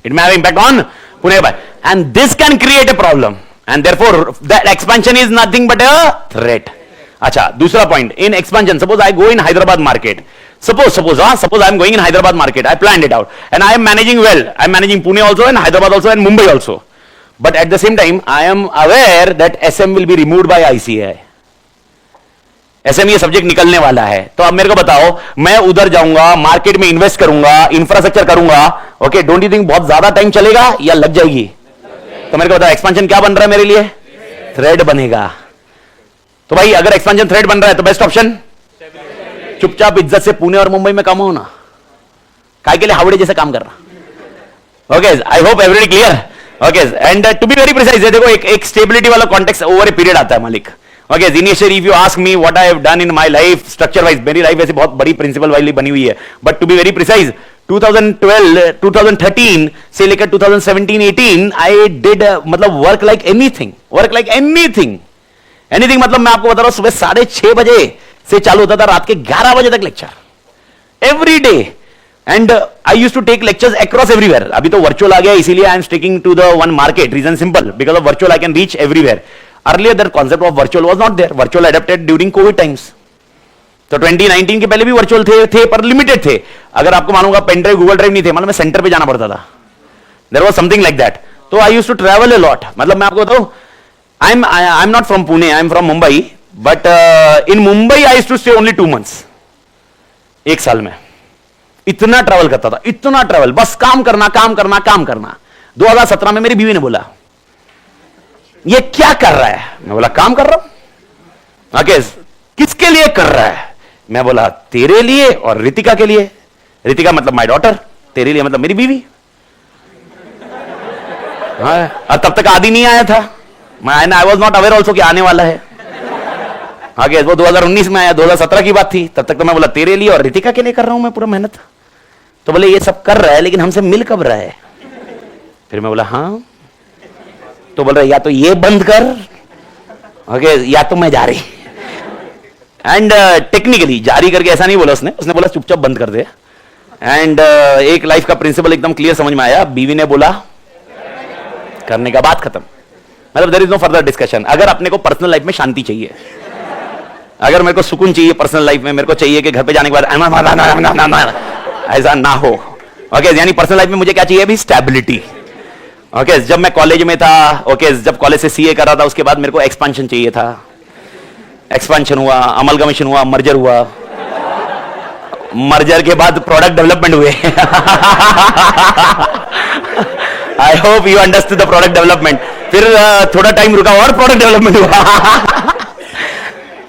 It may have an impact on Pune ki batch, and this can create a problem, and therefore that expansion is nothing but a threat. अच्छा, दूसरा point in expansion, suppose I go in Hyderabad market. Suppose I am going in Hyderabad market. I planned it out, and I am managing well. I am managing Pune also, and Hyderabad also, and Mumbai also. But at the same time, I am aware that SM will be removed by ICAI. SM ये subject निकलने वाला है, तो अब मेरे को बताओ, मैं उधर जाऊंगा, मार्केट में इन्वेस्ट करूंगा, इंफ्रास्ट्रक्चर करूंगा, ओके, डोंट यू थिंक बहुत ज्यादा टाइम चलेगा या लग जाएगी? तो मेरे को बताओ एक्सपेंशन क्या बन रहा है मेरे लिए? थ्रेड बनेगा। तो भाई अगर एक्सपेंशन थ्रेड बन रहा है तो बेस्ट ऑप्शन चुपचाप इज्जत से पुणे और मुंबई में कमाओ ना, काय के लिए हावड़े जैसे काम करना। Okay, I hope everybody clear. Okay, and to be very precise, देखो एक स्टेबिलिटी वाला कॉन्टेक्स्ट ओवर ए पीरियड आता है मालिक। Okay, initially if you ask me what I have done in my life structure wise, मेरी life ऐसे बहुत बड़ी प्रिंसिपल वाली बनी हुई है, but to be very precise 2013 से लेकर 2017-18 आई डिड मतलब वर्क लाइक एनीथिंग मतलब मैं आपको बता रहा हूं, सुबह 6:30 बजे से चालू होता था, रात के 11 बजे तक lecture every day, and I used to take lectures across everywhere. अभी तो वर्चुअल आ गया, इसीलिए I am sticking to the one market, reason simple, because of virtual I can reach everywhere. Earlier that concept of virtual was not there. Virtual adapted during COVID times. तो 2019 के पहले भी virtual थे पर limited थे। अगर आपको मालूंगा pen drive Google drive नहीं थे, मतलब मैं सेंटर पे जाना पड़ता था। There was something like that. तो I used to travel a lot. मतलब मैं आपको बताऊं, I'm not from Pune, I'm from Mumbai, but in Mumbai I used to stay only 2 months. एक साल में इतना ट्रैवल करता था, इतना ट्रैवल, बस काम करना। 2017 में मेरी बीवी ने बोला ये क्या कर रहा है? मैं बोला काम कर रहा हूं। ओके, किसके लिए कर रहा है? मैं बोला तेरे लिए और रितिका के लिए। रितिका मतलब माय डॉटर, तेरे लिए मतलब मेरी बीवी। हाँ, तब तक आदि नहीं आया था, I was not aware also कि आने वाला है। आगे वो 2019 में आया, 2017 की बात थी, तब तक तो मैं बोला तेरे लिए और रितिका के लिए कर रहा हूं मैं पूरा मेहनत। तो बोले ये सब कर रहा है लेकिन हमसे मिल कब रहा है? फिर मैं बोला हाँ, तो बोल रहा या तो ये बंद कर, ओके, या तो मैं जा रही। एंड टेक्निकली जारी करके ऐसा नहीं बोला उसने बोला चुपचाप बंद कर दे। एंड एक लाइफ का प्रिंसिपल एकदम क्लियर समझ में आया, बीवी ने बोला करने का बात खत्म। मतलब there is no further discussion. अगर अपने को पर्सनल लाइफ में शांति चाहिए, अगर मेरे को सुकून चाहिए पर्सनल लाइफ में, मेरे को चाहिए कि घर पे जाने के बाद ऐसा ना हो। ओके, यानी पर्सनल लाइफ में मुझे क्या चाहिए अभी? स्टेबिलिटी। ओके, जब मैं कॉलेज में था, ओके, जब कॉलेज से सीए कर रहा था, उसके बाद मेरे को एक्सपेंशन चाहिए था। एक्सपेंशन हुआ, अमलगमेशन हुआ, मर्जर हुआ, मर्जर के बाद प्रोडक्ट डेवलपमेंट हुए। आई hope you understood the product development. फिर थोड़ा टाइम रुका और प्रोडक्ट डेवलपमेंट हुआ।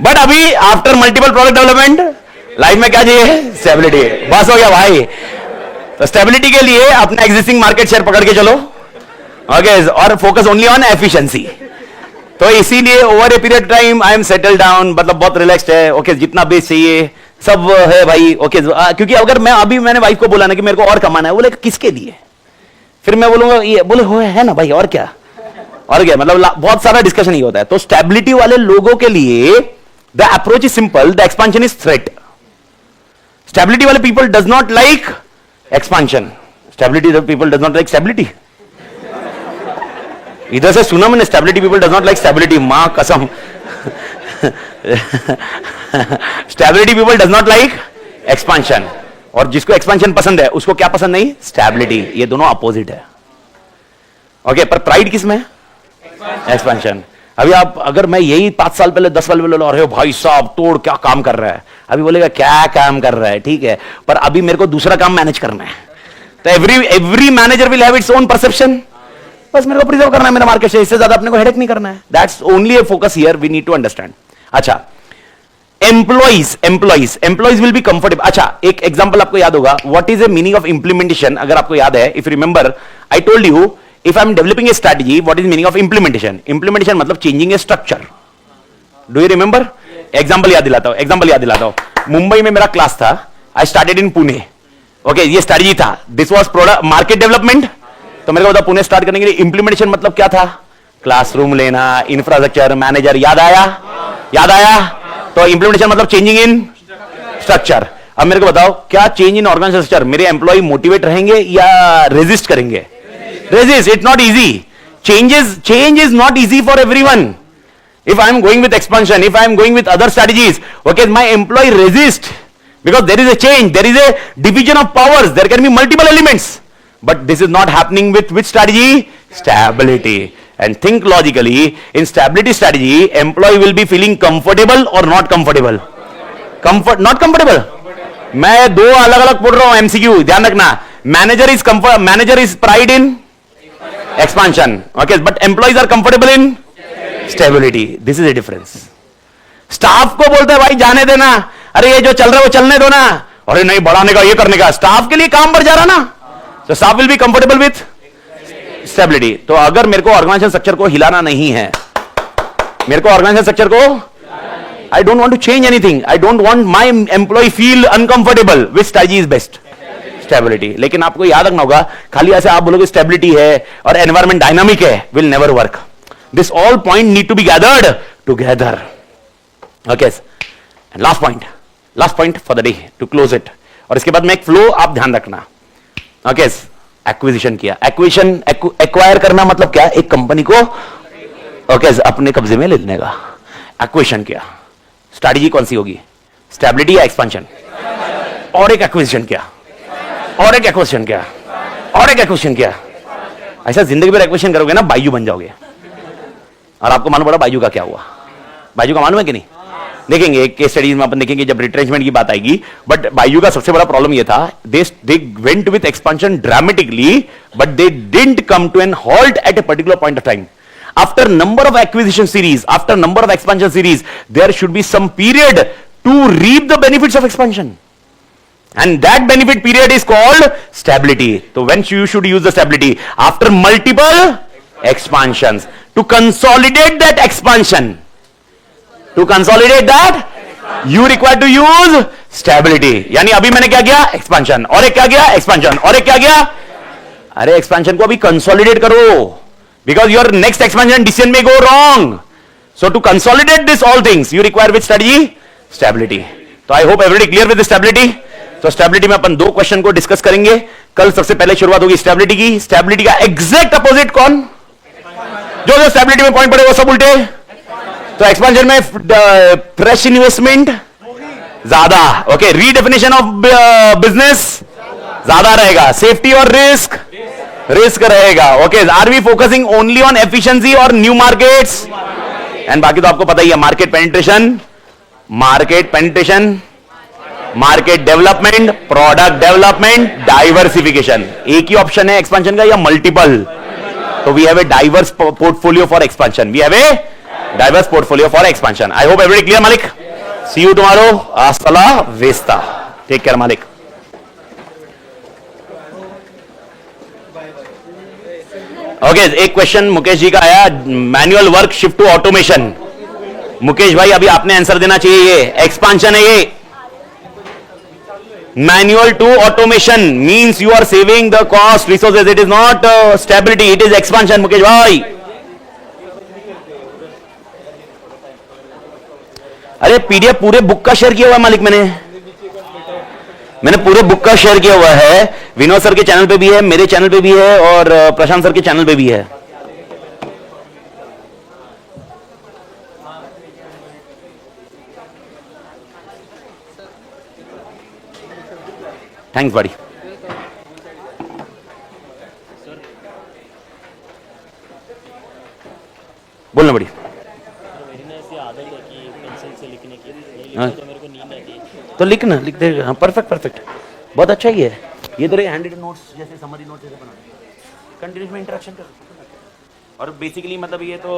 बट अभी after multiple product development life में क्या चाहिए? स्टेबिलिटी। बस हो गया भाई। तो स्टेबिलिटी के लिए अपना एग्जिस्टिंग मार्केट शेयर पकड़ के चलो, ओके, और फोकस ओनली ऑन एफिशिएंसी। तो इसीलिए over a period time I am settle down, मतलब बहुत रिलैक्स्ड है। ओके, जितना बेस चाहिए सब है भाई। ओके, क्योंकि अगर मैंने वाइफ को बोला ना कि मेरे को और कमाना है, बोले किसके लिए? फिर मैं बोलूंगा ये, बोले हो है ना भाई, और क्या मतलब बहुत सारा डिस्कशन ही होता है। तो स्टेबिलिटी वाले लोगों के लिए the approach is simple, the expansion is threat. Stability वाले people does not like expansion, stability people does not like stability. इधर से सुना मैंने, stability people does not like stability, मां कसम। Stability people does not like expansion, और जिसको expansion पसंद है उसको क्या पसंद नहीं? स्टेबिलिटी। ये दोनों अपोजिट है। ओके, पर प्राइड किस में? एक्सपेंशन। अभी आप, अगर मैं यही 5 साल पहले 10 साल पहले, अरे भाई साहब तोड़ क्या काम कर रहा है, अभी बोलेगा क्या काम कर रहा है, ठीक है, पर अभी मेरे को दूसरा काम मैनेज करना है। तो every manager will have its own perception. बस मेरे को प्रिजर्व करना है मेरा मार्केट शेयर, इससे ज्यादा अपने को हेडेक नहीं करना है। That's only a focus here, we need to understand. अच्छा, एम्प्लॉइज विल बी कंफर्टेबल। अच्छा, एक एग्जांपल आपको याद होगा, what is a meaning of implementation? अगर आपको याद है, if remember, I told you, if I am developing a strategy, what is meaning of implementation? Implementation मतलब changing a structure. Do you remember? Example याद दिलाता हूं। मुंबई में मेरा क्लास था, I started in Pune. Okay, ये स्ट्रेटजी था, this was product market development. तो मेरे को बता, पुणे स्टार्ट करने के लिए इंप्लीमेंटेशन मतलब क्या था? क्लासरूम लेना, इंफ्रास्ट्रक्चर, मैनेजर। याद आया? तो इंप्लीमेंटेशन मतलब चेंजिंग इन स्ट्रक्चर। अब मेरे को बताओ, क्या चेंज इन ऑर्गेनाइजेशन स्ट्रक्चर मेरे एम्प्लॉय मोटिवेट रहेंगे या रेजिस्ट करेंगे? Resist. It's not easy. Change is not easy for everyone. If I am going with expansion, if I am going with other strategies, okay, my employee resist because there is a change, there is a division of powers, there can be multiple elements. But this is not happening with which strategy? Stability. And think logically, in stability strategy, employee will be feeling comfortable or not comfortable? Not comfortable. मैं दो अलग अलग पढ़ रहा हूं MCQ, ध्यान रखना। Manager is pride in expansion, okay, but employees are comfortable in stability. This is a difference. Staff को बोलते हैं भाई जाने देना, अरे ये जो चल रहा है वो चलने दो ना, अरे नहीं बढ़ाने का, ये करने का, स्टाफ के लिए काम बढ़ जा रहा ना, तो staff will be comfortable with stability. तो अगर मेरे को ऑर्गेनाइजेशन स्ट्रक्चर को हिलाना नहीं है, मेरे को ऑर्गेनाइजेशन स्ट्रक्चर को, I don't want to change anything, I don't want my employ feel uncomfortable, which strategy is best? Stability. लेकिन आपको याद रखना होगा, खाली ऐसे आप बोलोगे स्टेबिलिटी है और एनवायरमेंट डायनामिक है, will never work. This all point need to be gathered together. Okay. And last point for the day to close it. और इसके बाद में एक फ्लो आप ध्यान रखना। Okay. एक्विजिशन किया, एक्वायर करना मतलब क्या? एक कंपनी को okay, अपने कब्जे में ले लेने का। एक्विजिशन किया, स्ट्रैटेजी कौन सी होगी? स्टेबिलिटी या एक्सपेंशन? और एक एक्विजिशन किया, और एक एक्विजिशन किया, और एक एक्विजिशन किया। ऐसा जिंदगी भर एक्विजिशन करोगे ना, बायू बन जाओगे। और आपको मालूम पड़ा बायू का क्या हुआ? बायू का मालूम है कि नहीं? देखेंगे केस स्टडीज में अपन देखेंगे जब रिट्रेंचमेंट की बात आएगी। बट बायू का सबसे बड़ा प्रॉब्लम ये था, they went with expansion dramatically, but they didn't come to an halt at a particular point of time. After number of acquisition series, after number of expansion series, there should be some period to reap the benefits of expansion, and that benefit period is called stability. So when you should use the stability? After multiple expansions, to consolidate that expansion, to consolidate that you require to use stability. यानी अभी मैंने क्या किया? Expansion, और एक क्या किया? Expansion, और एक क्या किया? अरे एक्सपेंशन को अभी कंसोलिडेट करो, because your next expansion decision may go wrong. So to consolidate this all things, you require which strategy? Stability. तो I hope everybody clear with stability. तो स्टेबिलिटी में अपन 2 क्वेश्चन को डिस्कस करेंगे। कल सबसे पहले शुरुआत होगी स्टेबिलिटी की। स्टेबिलिटी का एग्जैक्ट अपोजिट कौन? जो जो स्टेबिलिटी में पॉइंट पड़े वो सब उल्टे। तो एक्सपेंशन में फ्रेश इन्वेस्टमेंट ज्यादा, ओके, रीडेफिनेशन ऑफ बिजनेस ज्यादा रहेगा, सेफ्टी और रिस्क रिस्क रहेगा, okay. Are we focusing only on efficiency और न्यू मार्केट्स? एंड बाकी तो आपको पता ही है, market penetration, market development, product development, diversification. एक ही ऑप्शन है एक्सपेंशन का या मल्टीपल? तो we have a diverse portfolio for expansion, we have a diverse portfolio for expansion. I hope everybody clear मालिक। सी यू टुमारो, आस्ता वेस्ता, टेक केयर मालिक। ओके, एक क्वेश्चन मुकेश जी का आया, manual work shift to automation. Mukesh भाई अभी आपने आंसर देना चाहिए, ये एक्सपांशन है, ये manual to automation means you are saving the cost resources, it is not stability, it is expansion. Mukesh भाई अरे पीडीएफ पूरे बुक का शेयर किया हुआ है मालिक, मैंने पूरे बुक का शेयर किया हुआ है। विनोद सर के चैनल पे भी है, मेरे चैनल पे भी है और प्रशांत सर के चैनल पे भी है। थैंक्स बड़ी। बोलना बड़ी। तो लिखना, लिख देगा। हाँ, परफेक्ट, बहुत अच्छा ही है ये। तो हैंड नोट्स जैसे समरी नोट्स जैसे बना कंटिन्यूस में इंटरेक्शन कर। और बेसिकली मतलब ये तो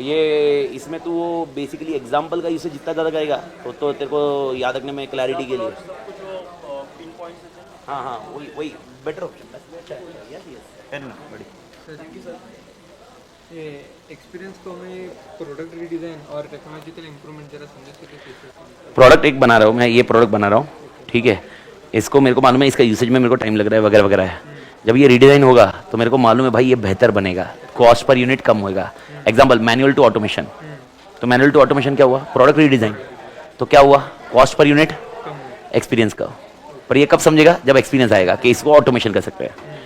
ये इसमें तू बेसिकली एग्जांपल का यूसेज जितना ज़्यादा करेगा तो तेरे को याद रखने में क्लैरिटी के लिए। हाँ, वही बेटर ऑप्शन है। ये एक्सपीरियंस को हमें प्रोडक्ट रीडिजाइन और टेक्नोलॉजिकल इंप्रूवमेंट जरा समझ सकते। प्रोडक्ट एक बना रहा हूँ मैं, ये प्रोडक्ट बना रहा हूँ, ठीक है। इसको मेरे को मालूम है इसका यूसेज में मेरे को टाइम लग रहा है वगैरह वगैरह है। जब ये रीडिजाइन होगा तो मेरे को मालूम है भाई ये बेहतर बनेगा, कॉस्ट पर यूनिट कम होगा। एग्जाम्पल मैनुअल टू ऑटोमेशन, तो मैनुअल टू ऑटोमेशन क्या हुआ? Product redesign. तो क्या हुआ? कॉस्ट पर यूनिट एक्सपीरियंस का। पर ये कब समझेगा? जब एक्सपीरियंस आएगा कि इसको ऑटोमेशन कर सकते हैं।